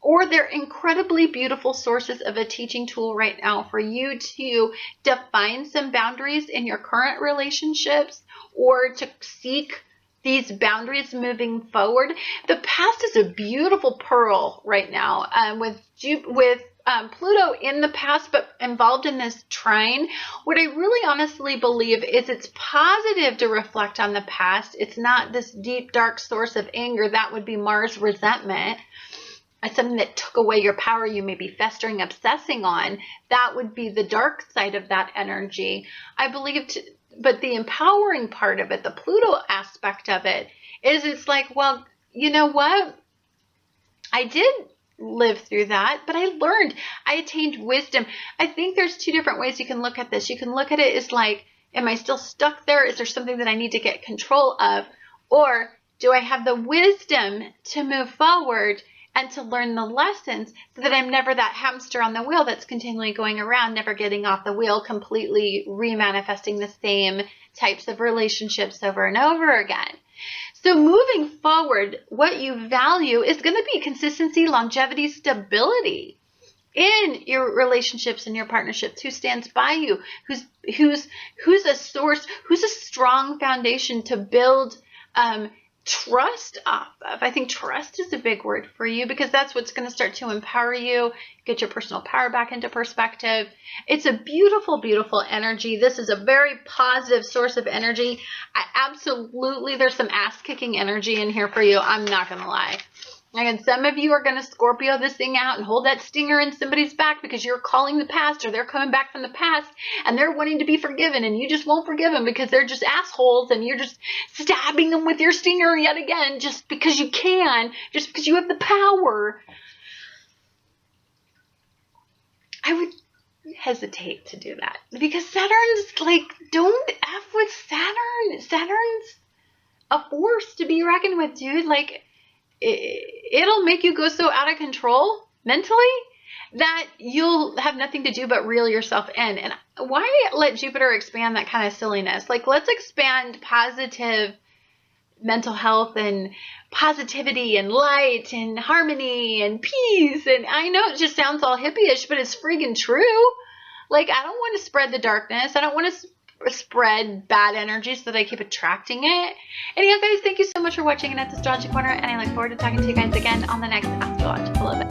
or they're incredibly beautiful sources of a teaching tool right now for you to define some boundaries in your current relationships, or to seek these boundaries moving forward. The past is a beautiful pearl right now, with Pluto in the past, but involved in this trine. What I really honestly believe is it's positive to reflect on the past. It's not this deep, dark source of anger. That would be Mars resentment. Something that took away your power you may be festering, obsessing on. That would be the dark side of that energy. I believe, but the empowering part of it, the Pluto aspect of it, is it's like, well, you know what? I did live through that, but I learned. I attained wisdom. I think there's two different ways you can look at this. You can look at it as like, am I still stuck there? Is there something that I need to get control of? Or do I have the wisdom to move forward and to learn the lessons so that I'm never that hamster on the wheel that's continually going around, never getting off the wheel, completely remanifesting the same types of relationships over and over again? So moving forward, what you value is going to be consistency, longevity, stability in your relationships and your partnerships. Who stands by you? Who's a source? Who's a strong foundation to build trust off of? I think trust is a big word for you, because that's what's going to start to empower you, get your personal power back into perspective. It's a beautiful, beautiful energy. This is a very positive source of energy. There's some ass-kicking energy in here for you. I'm not going to lie. And some of you are going to Scorpio this thing out and hold that stinger in somebody's back because you're calling the past, or they're coming back from the past and they're wanting to be forgiven, and you just won't forgive them because they're just assholes, and you're just stabbing them with your stinger yet again just because you can, just because you have the power. hesitate to do that, because Saturn's like, don't F with Saturn. Saturn's a force to be reckoned with, dude. Like, it'll make you go so out of control mentally that you'll have nothing to do but reel yourself in. And why let Jupiter expand that kind of silliness? Like, let's expand positive mental health and positivity and light and harmony and peace. And I know it just sounds all hippie-ish, but it's freaking true. Like, I don't want to spread the darkness. I don't want to spread bad energy so that I keep attracting it. Anyhow, guys, thank you so much for watching Annette's Astrology Corner, and I look forward to talking to you guys again on the next Astrology. I love it.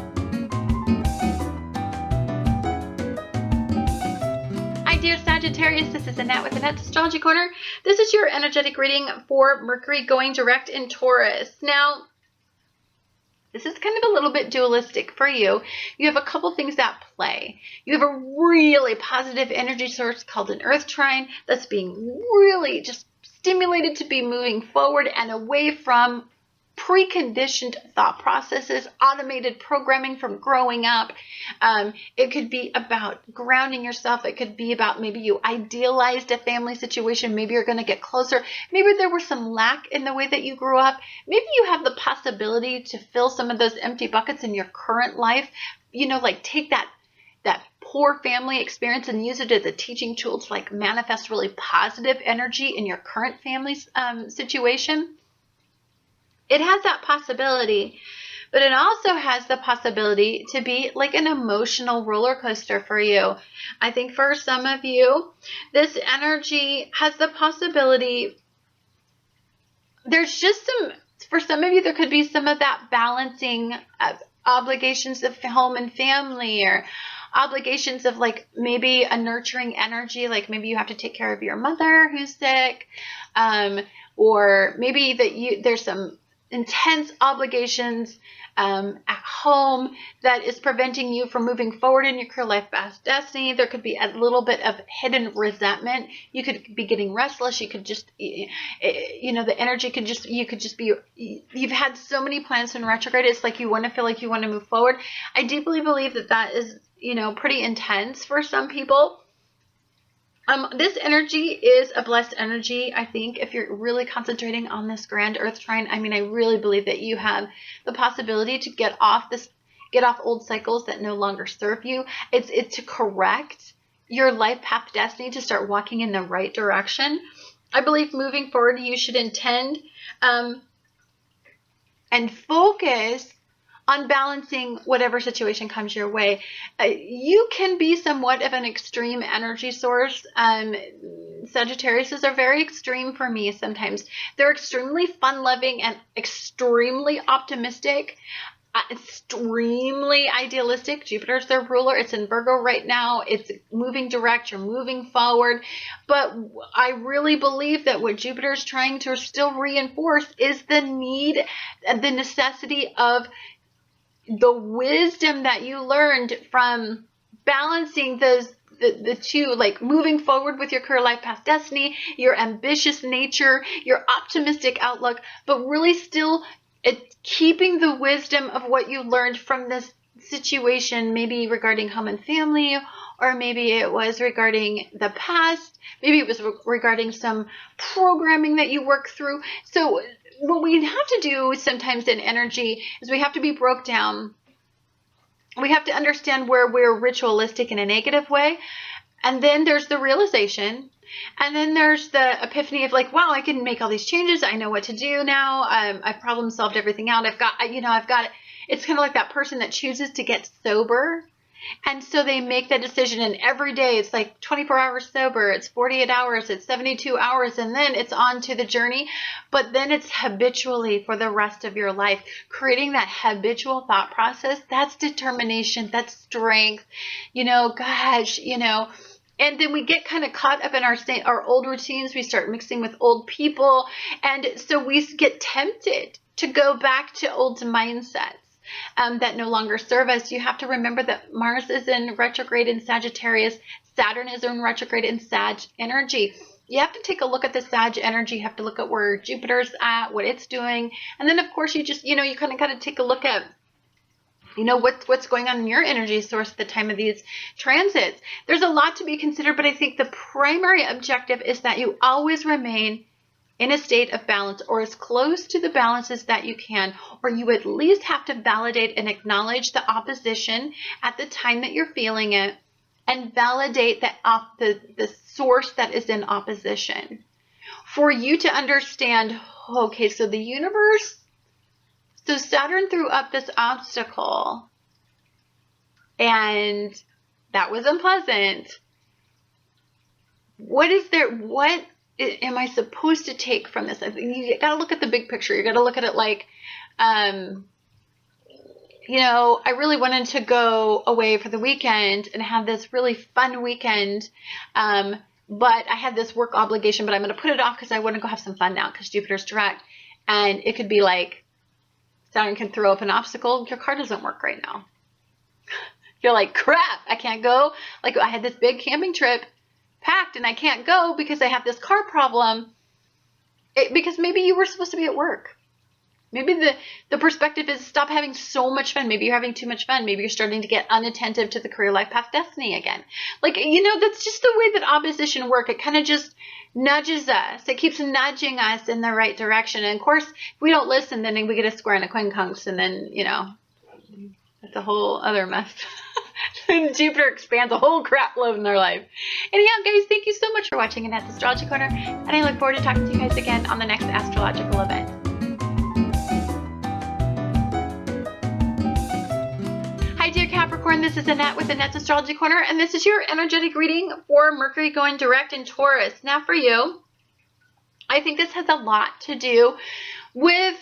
Hi, dear Sagittarius. This is Annette with Annette's Astrology Corner. This is your energetic reading for Mercury going direct in Taurus. Now, this is kind of a little bit dualistic for you. You have a couple things at play. You have a really positive energy source called an Earth trine that's being really just stimulated to be moving forward and away from preconditioned thought processes, automated programming from growing up. It could be about grounding yourself. It could be about maybe you idealized a family situation. Maybe you're going to get closer. Maybe there was some lack in the way that you grew up. Maybe you have the possibility to fill some of those empty buckets in your current life. You know, like take that poor family experience and use it as a teaching tool to like manifest really positive energy in your current family's situation. It has that possibility, but it also has the possibility to be like an emotional roller coaster for you. I think for some of you, this energy has the possibility, there's just for some of you, there could be some of that balancing of obligations of home and family, or obligations of like maybe a nurturing energy, like maybe you have to take care of your mother who's sick, or maybe that there's some intense obligations at home that is preventing you from moving forward in your career life past destiny. There could be a little bit of hidden resentment. You could be getting restless. You could just, the energy could just, you could just be, you've had so many plans in retrograde. It's like you want to feel like you want to move forward. I deeply believe that is, pretty intense for some people. This energy is a blessed energy, I think, if you're really concentrating on this grand Earth trine. I mean, I really believe that you have the possibility to get off old cycles that no longer serve you. It's to correct your life path destiny, to start walking in the right direction. I believe moving forward, you should intend and focus on balancing whatever situation comes your way. You can be somewhat of an extreme energy source. Sagittariuses are very extreme for me sometimes. They're extremely fun-loving and extremely optimistic, extremely idealistic. Jupiter's their ruler. It's in Virgo right now. It's moving direct. You're moving forward. But I really believe that what Jupiter's trying to still reinforce is the need, the necessity of the wisdom that you learned from balancing the two, like moving forward with your career life path destiny, your ambitious nature, your optimistic outlook, but really still keeping the wisdom of what you learned from this situation, maybe regarding home and family, or maybe it was regarding the past, maybe it was regarding some programming that you worked through. So what we have to do sometimes in energy is we have to be broke down. We have to understand where we're ritualistic in a negative way. And then there's the realization. And then there's the epiphany of like, wow, I can make all these changes. I know what to do now. I've problem solved everything out. I've got it. It's kind of like that person that chooses to get sober. And so they make that decision, and every day it's like 24 hours sober, it's 48 hours, it's 72 hours, and then it's on to the journey. But then it's habitually for the rest of your life. Creating that habitual thought process, that's determination, that's strength, and then we get kind of caught up in our old routines. We start mixing with old people, and so we get tempted to go back to old mindsets that no longer serve us. You have to remember that Mars is in retrograde in Sagittarius. Saturn is in retrograde in Sag energy. You have to take a look at the Sag energy. You have to look at where Jupiter's at, what it's doing. And then, of course, you just, you kind of got to take a look at You know, what's going on in your energy source at the time of these transits. There's a lot to be considered, but I think the primary objective is that you always remain in a state of balance, or as close to the balance as that you can, or you at least have to validate and acknowledge the opposition at the time that you're feeling it, and validate the source that is in opposition. For you to understand, okay, so the universe, so Saturn threw up this obstacle, and that was unpleasant. What am I supposed to take from this? I think you got to look at the big picture. You got to look at it like, you know, I really wanted to go away for the weekend and have this really fun weekend, but I had this work obligation, but I'm going to put it off because I want to go have some fun now because Jupiter's direct. And it could be like, Saturn can throw up an obstacle. Your car doesn't work right now. You're like, crap, I can't go. Like, I had this big camping trip packed and I can't go because I have this car problem. Because maybe you were supposed to be at work. Maybe the perspective is stop having so much fun. Maybe you're having too much fun. Maybe you're starting to get unattentive to the career, life, path, destiny again. Like, you know, that's just the way that opposition works. It kind of just nudges us. It keeps nudging us in the right direction. And of course, if we don't listen, then we get a square and a quincunx, and then, you know, it's a whole other mess. And Jupiter expands a whole crap load in their life. Anyhow, guys, thank you so much for watching Annette's Astrology Corner, and I look forward to talking to you guys again on the next astrological event. Hi, dear Capricorn. This is Annette with Annette's Astrology Corner, and this is your energetic reading for Mercury going direct in Taurus. Now, for you, I think this has a lot to do with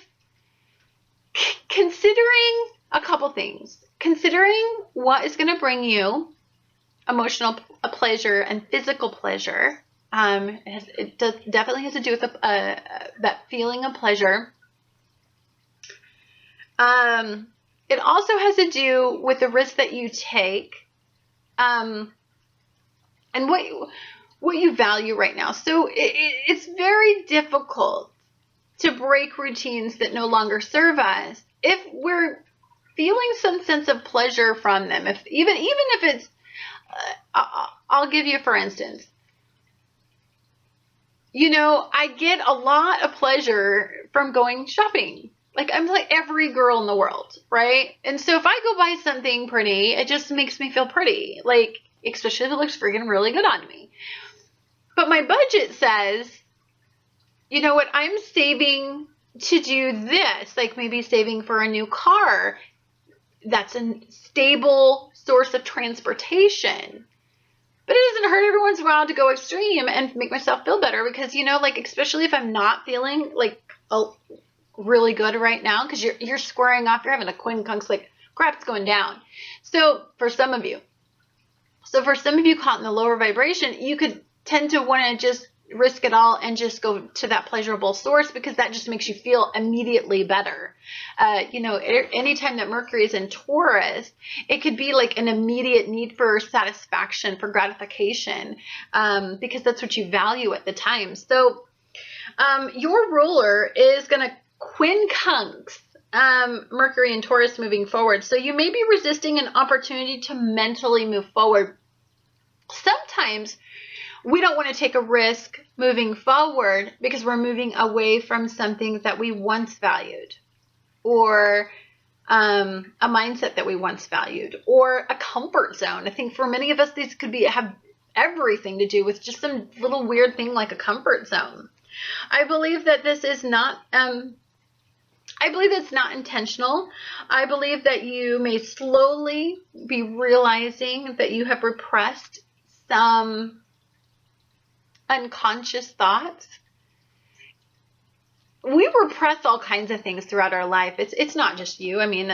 considering a couple things. Considering what is going to bring you emotional pleasure and physical pleasure. It definitely has to do with that feeling of pleasure. It also has to do with the risk that you take, and what you value right now. So it's very difficult to break routines that no longer serve us if we're feeling some sense of pleasure from them. If even if it's, I'll give you for instance. You know, I get a lot of pleasure from going shopping. Like, I'm like every girl in the world, right? And so if I go buy something pretty, it just makes me feel pretty. Like, especially if it looks freaking really good on me. But my budget says, you know what, I'm saving to do this. Like maybe saving for a new car. That's a stable source of transportation. But it doesn't hurt every once in a while to go extreme and make myself feel better because, you know, like, especially if I'm not feeling like really good right now because you're squaring off, you're having a quincunx, like crap's going down. So for some of you caught in the lower vibration, you could tend to want to just risk it all and just go to that pleasurable source because that just makes you feel immediately better. You know, anytime that Mercury is in Taurus, it could be like an immediate need for satisfaction, for gratification, because that's what you value at the time. So your ruler is going to quincunx Mercury and Taurus moving forward. So you may be resisting an opportunity to mentally move forward. Sometimes we don't want to take a risk moving forward because we're moving away from something that we once valued, or a mindset that we once valued, or a comfort zone. I think for many of us, these could have everything to do with just some little weird thing like a comfort zone. I believe that this is not, I believe it's not intentional. I believe that you may slowly be realizing that you have repressed some unconscious thoughts. We repress all kinds of things throughout our life. It's not just you. I mean,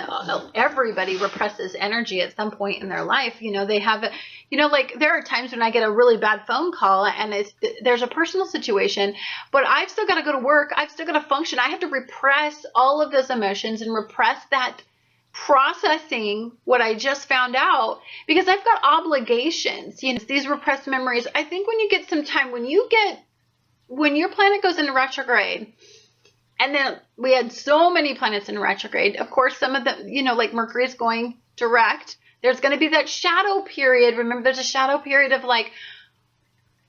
everybody represses energy at some point in their life. You know, they have, you know, like there are times when I get a really bad phone call and there's a personal situation, but I've still got to go to work. I've still got to function. I have to repress all of those emotions and repress that processing what I just found out because I've got obligations. You know, these repressed memories. I think when you get some time, when your planet goes into retrograde, And then we had so many planets in retrograde. Of course, some of them, you know, like Mercury is going direct. There's going to be that shadow period. Remember, there's a shadow period of like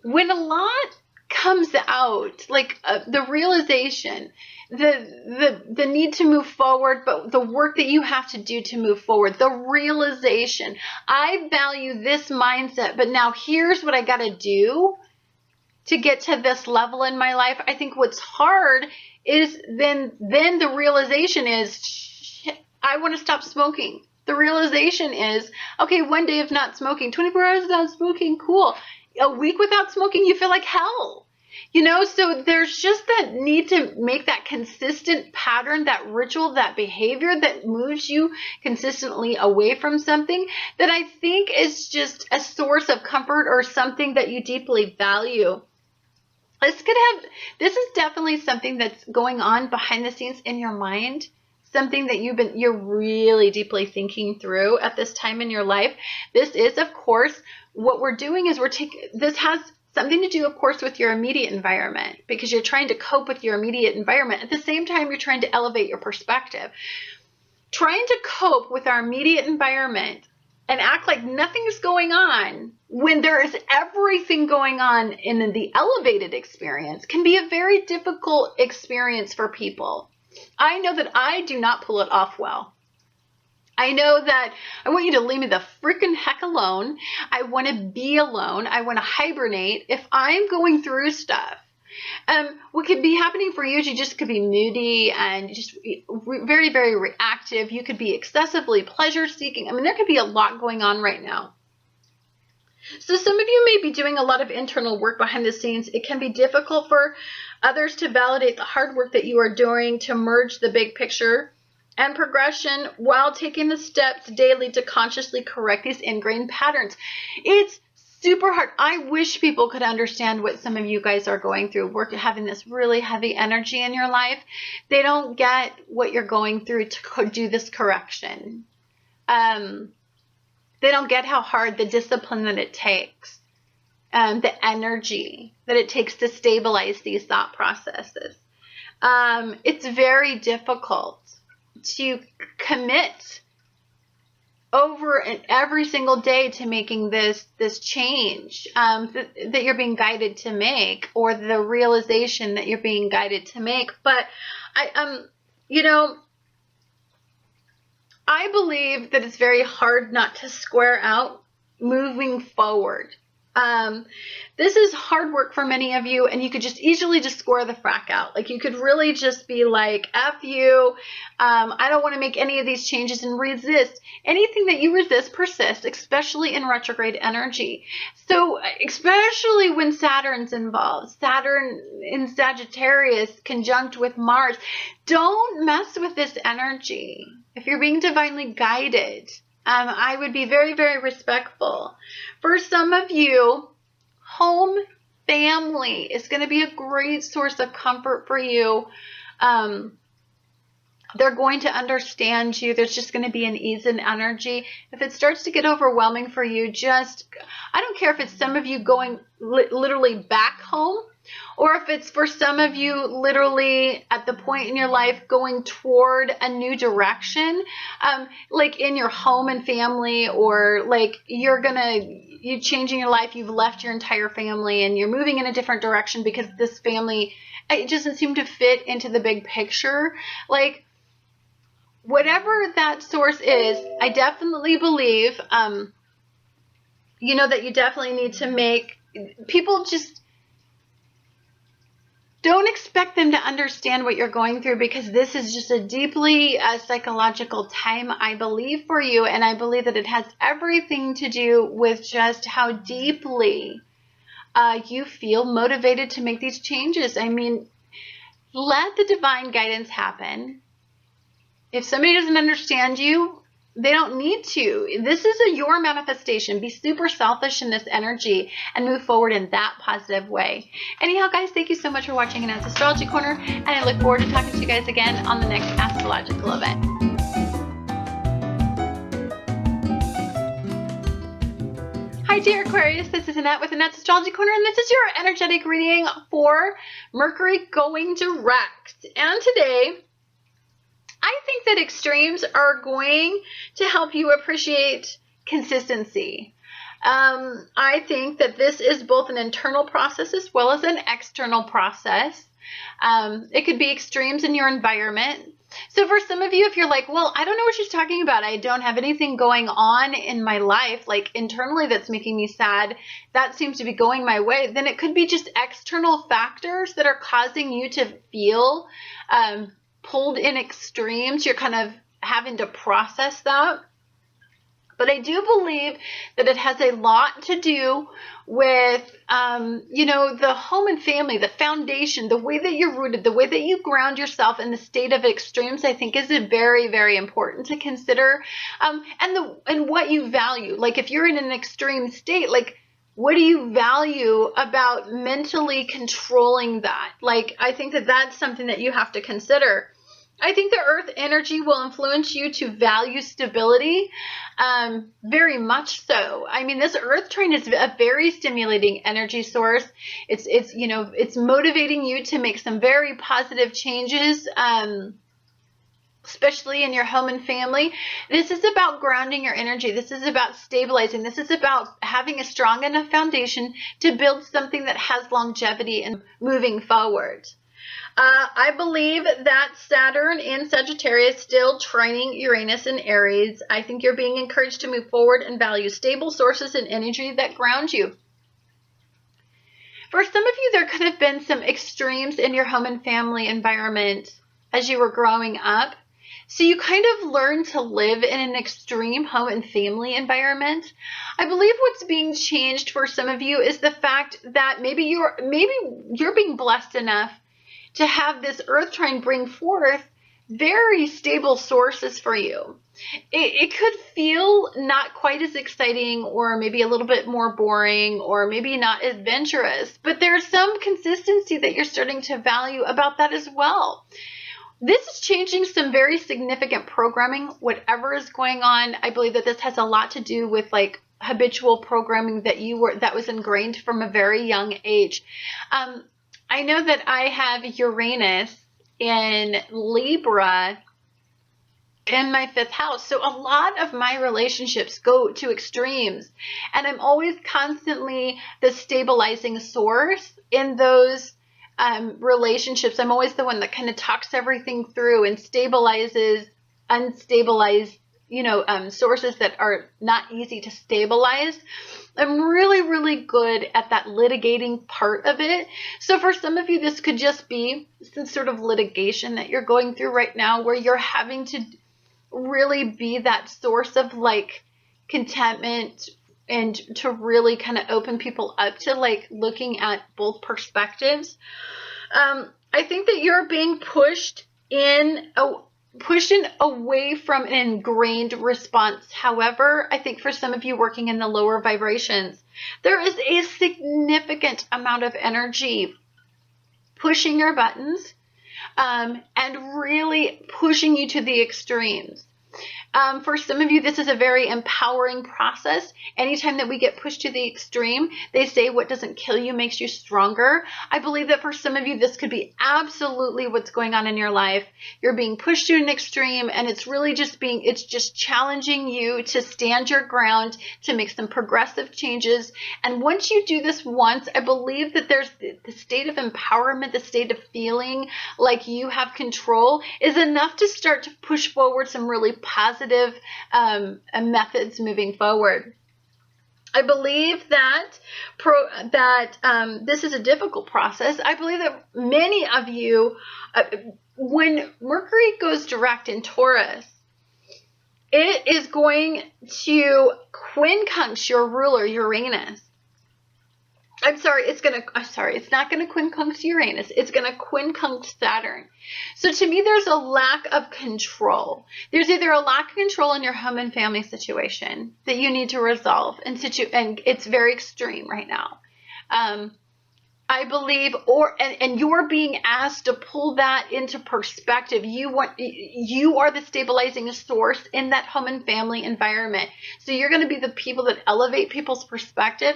when a lot comes out, like the realization, the need to move forward, but the work that you have to do to move forward, the realization, I value this mindset, but now here's what I got to do to get to this level in my life. I think what's hard is then the realization is, shit, I want to stop smoking. The realization is, okay, one day of not smoking, 24 hours without smoking, cool. A week without smoking, you feel like hell. You know, so there's just that need to make that consistent pattern, that ritual, that behavior that moves you consistently away from something that I think is just a source of comfort or something that you deeply value. This is definitely something that's going on behind the scenes in your mind, something that you're really deeply thinking through at this time in your life. This is, of course, what we're doing is this has something to do, of course, with your immediate environment, because you're trying to cope with your immediate environment. At the same time, you're trying to elevate your perspective. Trying to cope with our immediate environment and act like nothing's going on when there is everything going on in the elevated experience can be a very difficult experience for people. I know that I do not pull it off well. I know that I want you to leave me the freaking heck alone. I want to be alone. I want to hibernate. If I'm going through stuff, what could be happening for you is you just could be moody and just very, very reactive. You could be excessively pleasure seeking. I mean, there could be a lot going on right now. So some of you may be doing a lot of internal work behind the scenes. It can be difficult for others to validate the hard work that you are doing to merge the big picture and progression while taking the steps daily to consciously correct these ingrained patterns. It's super hard. I wish people could understand what some of you guys are going through. We're having this really heavy energy in your life. They don't get what you're going through to do this correction. They don't get how hard the discipline that it takes, the energy that it takes to stabilize these thought processes. It's very difficult to commit over and every single day to making this change that you're being guided to make, or the realization that you're being guided to make. But I believe that it's very hard not to square out moving forward. This is hard work for many of you, and you could just easily just square the frack out. Like, you could really just be like, F you, I don't want to make any of these changes, and resist. Anything that you resist persists, especially in retrograde energy. So especially when Saturn's involved, Saturn in Sagittarius conjunct with Mars, don't mess with this energy. If you're being divinely guided, I would be very, very respectful. For some of you, home family is going to be a great source of comfort for you. They're going to understand you. There's just going to be an ease in energy. If it starts to get overwhelming for you, I don't care if it's some of you going literally back home, or if it's for some of you literally at the point in your life going toward a new direction, like in your home and family, or like you're changing your life, you've left your entire family and you're moving in a different direction because this family, it doesn't seem to fit into the big picture. Like, whatever that source is, I definitely believe, that you definitely need to make people just don't expect them to understand what you're going through, because this is just a deeply psychological time, I believe, for you. And I believe that it has everything to do with just how deeply you feel motivated to make these changes. I mean, let the divine guidance happen. If somebody doesn't understand you, they don't need to. This is your manifestation. Be super selfish in this energy and move forward in that positive way. Anyhow, guys, thank you so much for watching Annette's Astrology Corner, and I look forward to talking to you guys again on the next astrological event. Hi dear Aquarius, this is Annette with Annette's Astrology Corner, and this is your energetic reading for Mercury going direct. And today, I think that extremes are going to help you appreciate consistency. I think that this is both an internal process as well as an external process. It could be extremes in your environment. So for some of you, if you're like, well, I don't know what she's talking about. I don't have anything going on in my life, like internally that's making me sad. That seems to be going my way. Then it could be just external factors that are causing you to feel pulled in extremes. You're kind of having to process that. But I do believe that it has a lot to do with, the home and family, the foundation, the way that you're rooted, the way that you ground yourself in the state of extremes, I think is very, very important to consider. And what you value. Like if you're in an extreme state, like what do you value about mentally controlling that? Like I think that that's something that you have to consider. I think the earth energy will influence you to value stability, very much so. I mean, this earth trine is a very stimulating energy source. It's motivating you to make some very positive changes, especially in your home and family. This is about grounding your energy. This is about stabilizing. This is about having a strong enough foundation to build something that has longevity and moving forward. I believe that Saturn in Sagittarius still trining Uranus in Aries. I think you're being encouraged to move forward and value stable sources and energy that ground you. For some of you, there could have been some extremes in your home and family environment as you were growing up. So you kind of learn to live in an extreme home and family environment. I believe what's being changed for some of you is the fact that maybe you're being blessed enough to have this earth trine bring forth very stable sources for you. It could feel not quite as exciting or maybe a little bit more boring or maybe not adventurous, but there's some consistency that you're starting to value about that as well. This is changing some very significant programming, whatever is going on. I believe that this has a lot to do with like habitual programming that was ingrained from a very young age. I know that I have Uranus in Libra in my 5th house. So a lot of my relationships go to extremes. And I'm always constantly the stabilizing source in those relationships. I'm always the one that kind of talks everything through and stabilizes unstabilized sources that are not easy to stabilize. I'm really, really good at that litigating part of it. So for some of you, this could just be some sort of litigation that you're going through right now where you're having to really be that source of like contentment and to really kind of open people up to like looking at both perspectives. I think that you're being pushed away from an ingrained response. However, I think for some of you working in the lower vibrations, there is a significant amount of energy pushing your buttons and really pushing you to the extremes. For some of you, this is a very empowering process. Anytime that we get pushed to the extreme, they say what doesn't kill you makes you stronger. I believe that for some of you, this could be absolutely what's going on in your life. You're being pushed to an extreme, and it's really just challenging you to stand your ground, to make some progressive changes. And once you do this once, I believe that there's the state of empowerment, the state of feeling like you have control is enough to start to push forward some really positive methods moving forward. I believe that this is a difficult process. I believe that many of you, when Mercury goes direct in Taurus, it is going to quincunx your ruler, Uranus. It's not going to quincunx Uranus. It's going to quincunx Saturn. So to me, there's a lack of control. There's either a lack of control in your home and family situation that you need to resolve, and it's very extreme right now. I believe, and you're being asked to pull that into perspective. You are the stabilizing source in that home and family environment. So you're going to be the people that elevate people's perspective.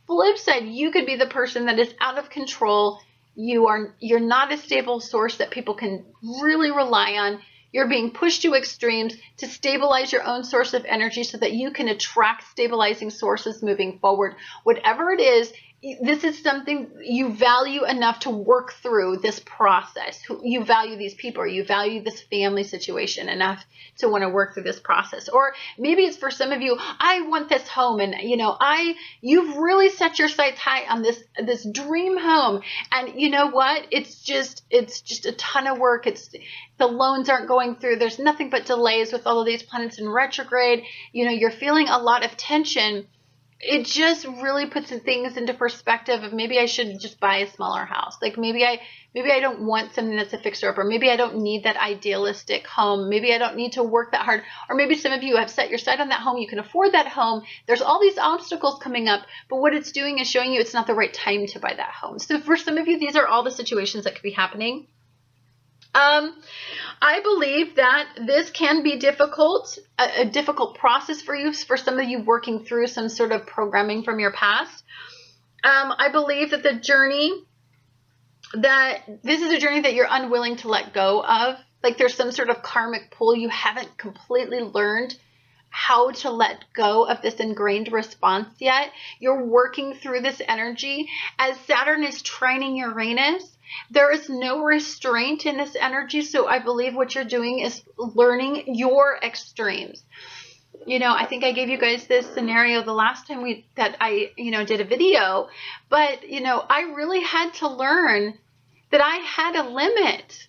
Flip side, you could be the person that is out of control. You're not a stable source that people can really rely on. You're being pushed to extremes to stabilize your own source of energy so that you can attract stabilizing sources moving forward. Whatever it is, this is something you value enough to work through this process. You value these people, or you value this family situation enough to want to work through this process. Or maybe it's for some of you, I want this home, and you've really set your sights high on this dream home, and you know what? It's just a ton of work. The loans aren't going through. There's nothing but delays with all of these planets in retrograde. You're feeling a lot of tension. It just really puts things into perspective of maybe I should just buy a smaller house. Like maybe I don't want something that's a fixer-upper. Maybe I don't need that idealistic home. Maybe I don't need to work that hard. Or maybe some of you have set your sight on that home. You can afford that home. There's all these obstacles coming up, but what it's doing is showing you it's not the right time to buy that home. So for some of you, these are all the situations that could be happening. I believe that this can be difficult, a difficult process for you, for some of you working through some sort of programming from your past. I believe that this is a journey that you're unwilling to let go of. Like there's some sort of karmic pull. You haven't completely learned how to let go of this ingrained response yet. You're working through this energy. As Saturn is trining Uranus, there is no restraint in this energy. So I believe what you're doing is learning your extremes. I think I gave you guys this scenario the last time I did a video, but I really had to learn that I had a limit.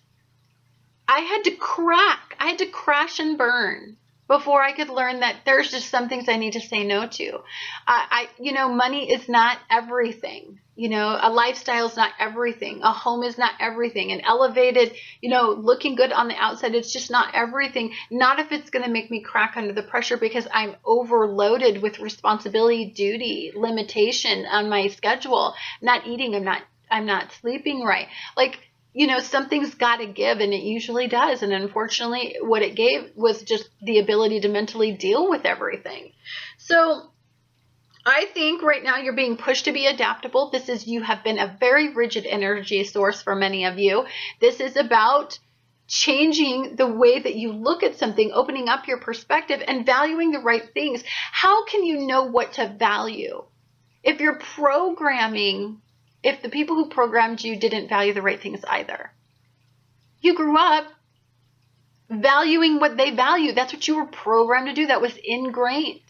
I had to crash and burn before I could learn that there's just some things I need to say no to. Money is not everything. A lifestyle is not everything. A home is not everything. An elevated, looking good on the outside, it's just not everything. Not if it's going to make me crack under the pressure because I'm overloaded with responsibility, duty, limitation on my schedule. Not eating, I'm not sleeping right. Something's got to give, and it usually does. And unfortunately, what it gave was just the ability to mentally deal with everything. So I think right now you're being pushed to be adaptable. You have been a very rigid energy source for many of you. This is about changing the way that you look at something, opening up your perspective and valuing the right things. How can you know what to value? If the people who programmed you didn't value the right things either. You grew up valuing what they value. That's what you were programmed to do. That was ingrained.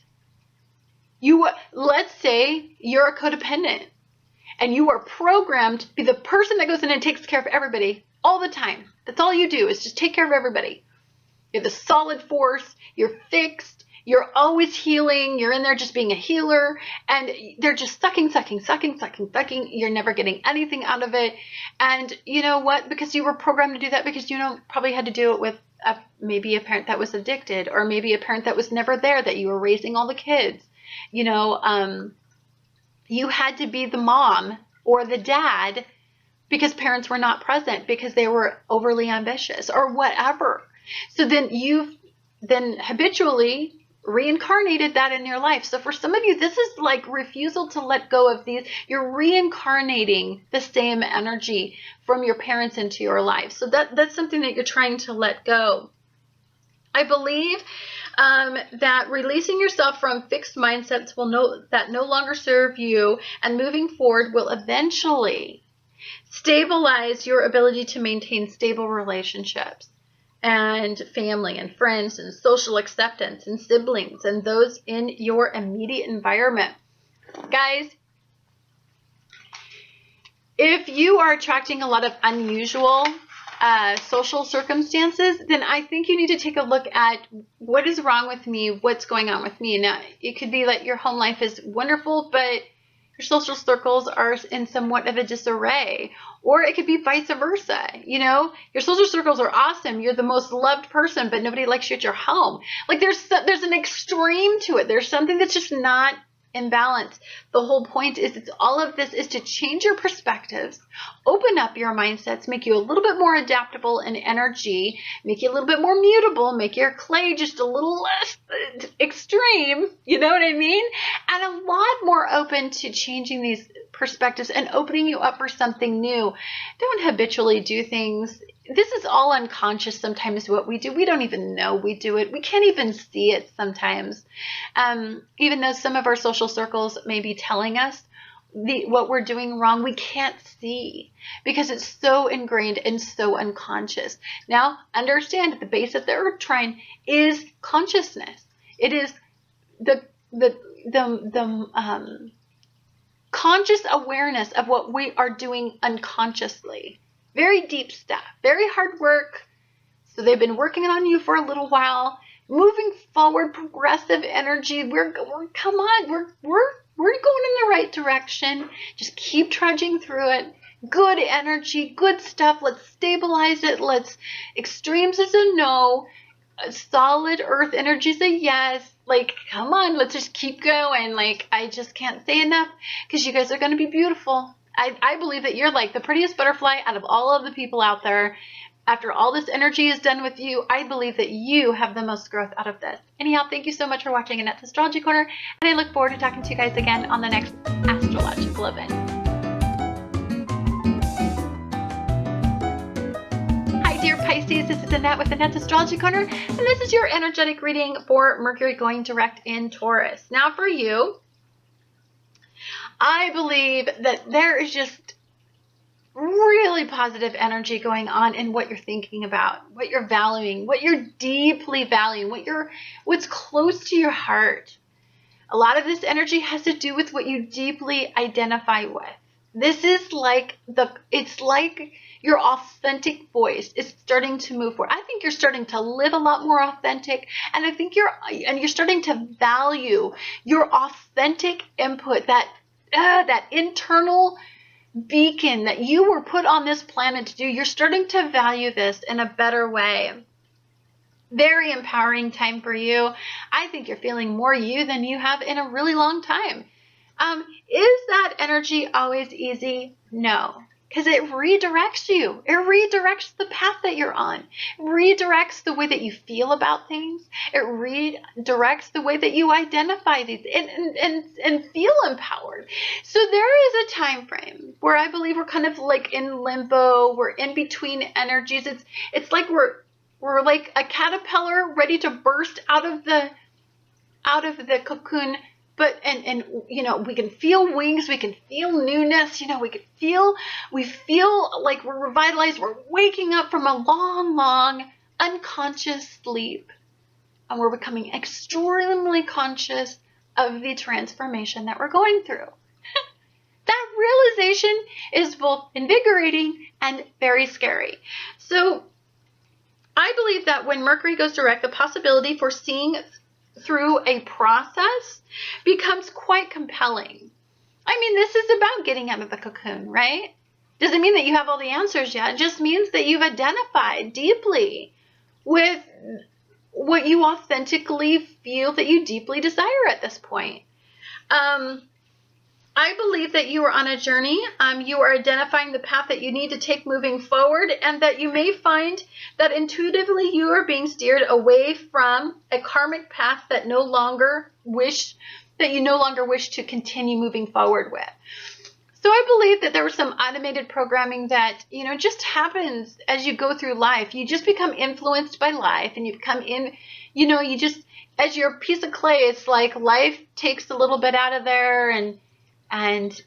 Let's say you're a codependent and you are programmed to be the person that goes in and takes care of everybody all the time. That's all you do is just take care of everybody. You're the solid force. You're fixed. You're always healing. You're in there just being a healer, and they're just sucking. You're never getting anything out of it. And you know what? Because you were programmed to do that, because probably had to do it with maybe a parent that was addicted, or maybe a parent that was never there, that you were raising all the kids. You had to be the mom or the dad because parents were not present, because they were overly ambitious or whatever. So then you've habitually reincarnated that in your life. So for some of you, this is like refusal to let go of these. You're reincarnating the same energy from your parents into your life. So that's something that you're trying to let go. I believe that releasing yourself from fixed mindsets that no longer serve you and moving forward will eventually stabilize your ability to maintain stable relationships and family and friends and social acceptance and siblings and those in your immediate environment. Guys, if you are attracting a lot of unusual social circumstances, then I think you need to take a look at what is wrong with me, what's going on with me. Now, it could be that your home life is wonderful, but your social circles are in somewhat of a disarray, or it could be vice versa. Your social circles are awesome. You're the most loved person, but nobody likes you at your home. Like there's an extreme to it. There's something that's just not in balance. The whole point is all of this is to change your perspectives, open up your mindsets, make you a little bit more adaptable in energy, make you a little bit more mutable, make your clay just a little less extreme, you know what I mean? And a lot more open to changing these perspectives and opening you up for something new. Don't habitually do things. This is all unconscious sometimes what we do. We don't even know we do it. We can't even see it sometimes. Even though some of our social circles may be telling us what we're doing wrong, we can't see because it's so ingrained and so unconscious. Now, understand at the base of the earth trine is consciousness. It is the conscious awareness of what we are doing unconsciously. Very deep stuff, very hard work. So they've been working on you for a little while, moving forward, progressive energy. We're come on, we're going in the right direction. Just keep trudging through it. Good energy, good stuff. Let's stabilize it. Extremes is a no. Solid earth energy is a yes. Like, come on, let's just keep going. Like, I just can't say enough because you guys are going to be beautiful. I believe that you're like the prettiest butterfly out of all of the people out there. After all this energy is done with you, I believe that you have the most growth out of this. Anyhow, thank you so much for watching Annette's Astrology Corner, and I look forward to talking to you guys again on the next astrological event. Hi, dear Pisces. This is Annette with Annette's Astrology Corner, and this is your energetic reading for Mercury going direct in Taurus. Now, for you, I believe that there is just really positive energy going on in what you're thinking about, what you're valuing, what you're deeply valuing, what's close to your heart. A lot of this energy has to do with what you deeply identify with. This is like it's like your authentic voice is starting to move forward. I think you're starting to live a lot more authentic, and I think you're starting to value your authentic input, that internal beacon that you were put on this planet to do. You're starting to value this in a better way. Very empowering time for you. I think you're feeling more you than you have in a really long time. Is that energy always easy? No, because it redirects you. It redirects the path that you're on. It redirects the way that you feel about things. It redirects the way that you identify these and feel empowered. So there is a time frame where I believe we're kind of like in limbo. We're in between energies. It's like we're like a caterpillar ready to burst out of the cocoon. But, and you know, we can feel wings, we can feel newness, you know, we feel like we're revitalized, we're waking up from a long, long unconscious sleep. And we're becoming extremely conscious of the transformation that we're going through. That realization is both invigorating and very scary. So I believe that when Mercury goes direct, the possibility for seeing through a process becomes quite compelling. I mean, this is about getting out of the cocoon, right? Doesn't mean that you have all the answers yet. It just means that you've identified deeply with what you authentically feel that you deeply desire at this point. I believe that you are on a journey. You are identifying the path that you need to take moving forward, and that you may find that intuitively you are being steered away from a karmic path that you no longer wish to continue moving forward with. So I believe that there was some automated programming that, you know, just happens as you go through life. You just become influenced by life, and you become as your piece of clay, it's like life takes a little bit out of there, and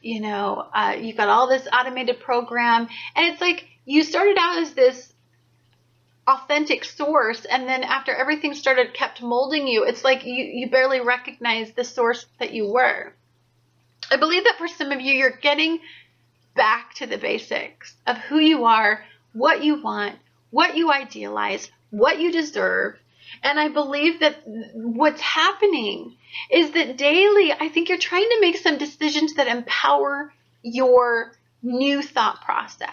you've got all this automated program, and it's like you started out as this authentic source, and then after everything kept molding you, it's like you barely recognize the source that you were. I believe that for some of you, you're getting back to the basics of who you are, what you want, what you idealize, what you deserve. And I believe that what's happening is that daily, I think you're trying to make some decisions that empower your new thought process.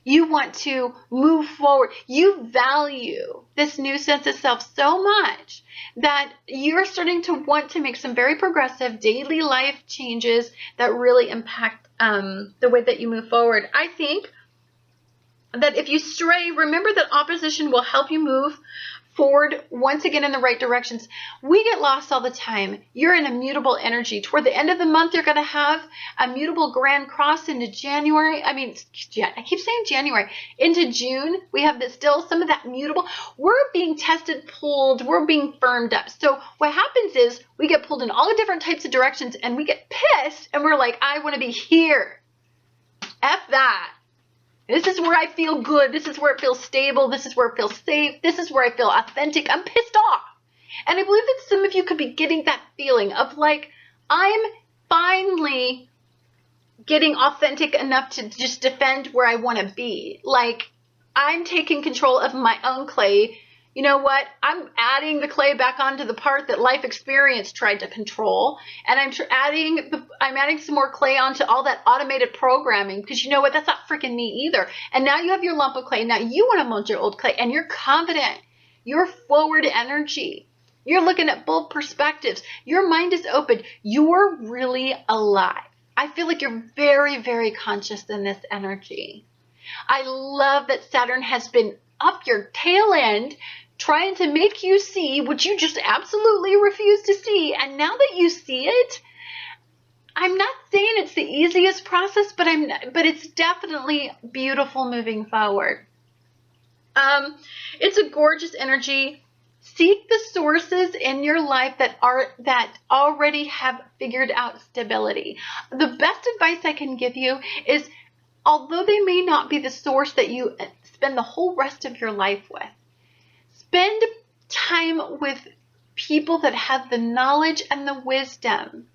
You want to move forward. You value this new sense of self so much that you're starting to want to make some very progressive daily life changes that really impact the way that you move forward. I think that if you stray, remember that opposition will help you move forward once again in the right directions. We get lost all the time. You're in a mutable energy. Toward the end of the month, you're going to have a mutable grand cross into January. I keep saying January. Into June, we have still some of that mutable. We're being tested, pulled, we're being firmed up. So what happens is we get pulled in all the different types of directions and we get pissed and we're like, I want to be here. F that. This is where I feel good. This is where it feels stable. This is where it feels safe. This is where I feel authentic. I'm pissed off. And I believe that some of you could be getting that feeling of like, I'm finally getting authentic enough to just defend where I want to be. Like, I'm taking control of my own clay. You know what? I'm adding the clay back onto the part that life experience tried to control. And I'm adding some more clay onto all that automated programming, because you know what? That's not freaking me either. And now you have your lump of clay. Now you want to mold your old clay and you're confident. You're forward energy. You're looking at both perspectives. Your mind is open. You're really alive. I feel like you're very, very conscious in this energy. I love that Saturn has been up your tail end trying to make you see what you just absolutely refuse to see. And now that you see it, I'm not saying it's the easiest process, but it's definitely beautiful moving forward. It's a gorgeous energy. Seek the sources in your life that already have figured out stability. The best advice I can give you is, although they may not be the source that you spend the whole rest of your life with, spend time with people that have the knowledge and the wisdom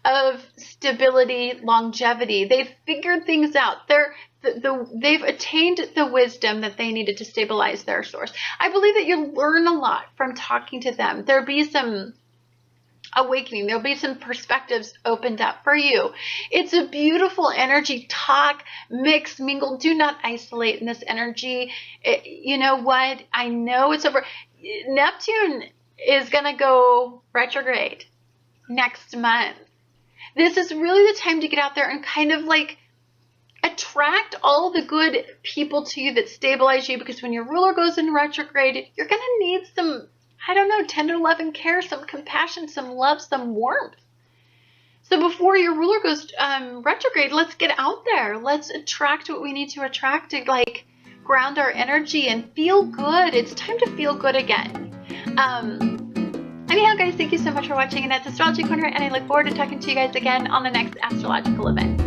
of stability, longevity. They've figured things out. They've attained the wisdom that they needed to stabilize their source. I believe that you'll learn a lot from talking to them. There'll be some awakening. There'll be some perspectives opened up for you. It's a beautiful energy. Talk, mix, mingle. Do not isolate in this energy. You know what? I know it's over. Neptune is going to go retrograde next month. This is really the time to get out there and kind of like attract all the good people to you that stabilize you, because when your ruler goes in retrograde, you're going to need some, I don't know, tender love and care, some compassion, some love, some warmth. So before your ruler goes retrograde, let's get out there. Let's attract what we need to attract to like ground our energy and feel good. It's time to feel good again. Anyhow, guys, thank you so much for watching Annette's Astrology Corner, and I look forward to talking to you guys again on the next astrological event.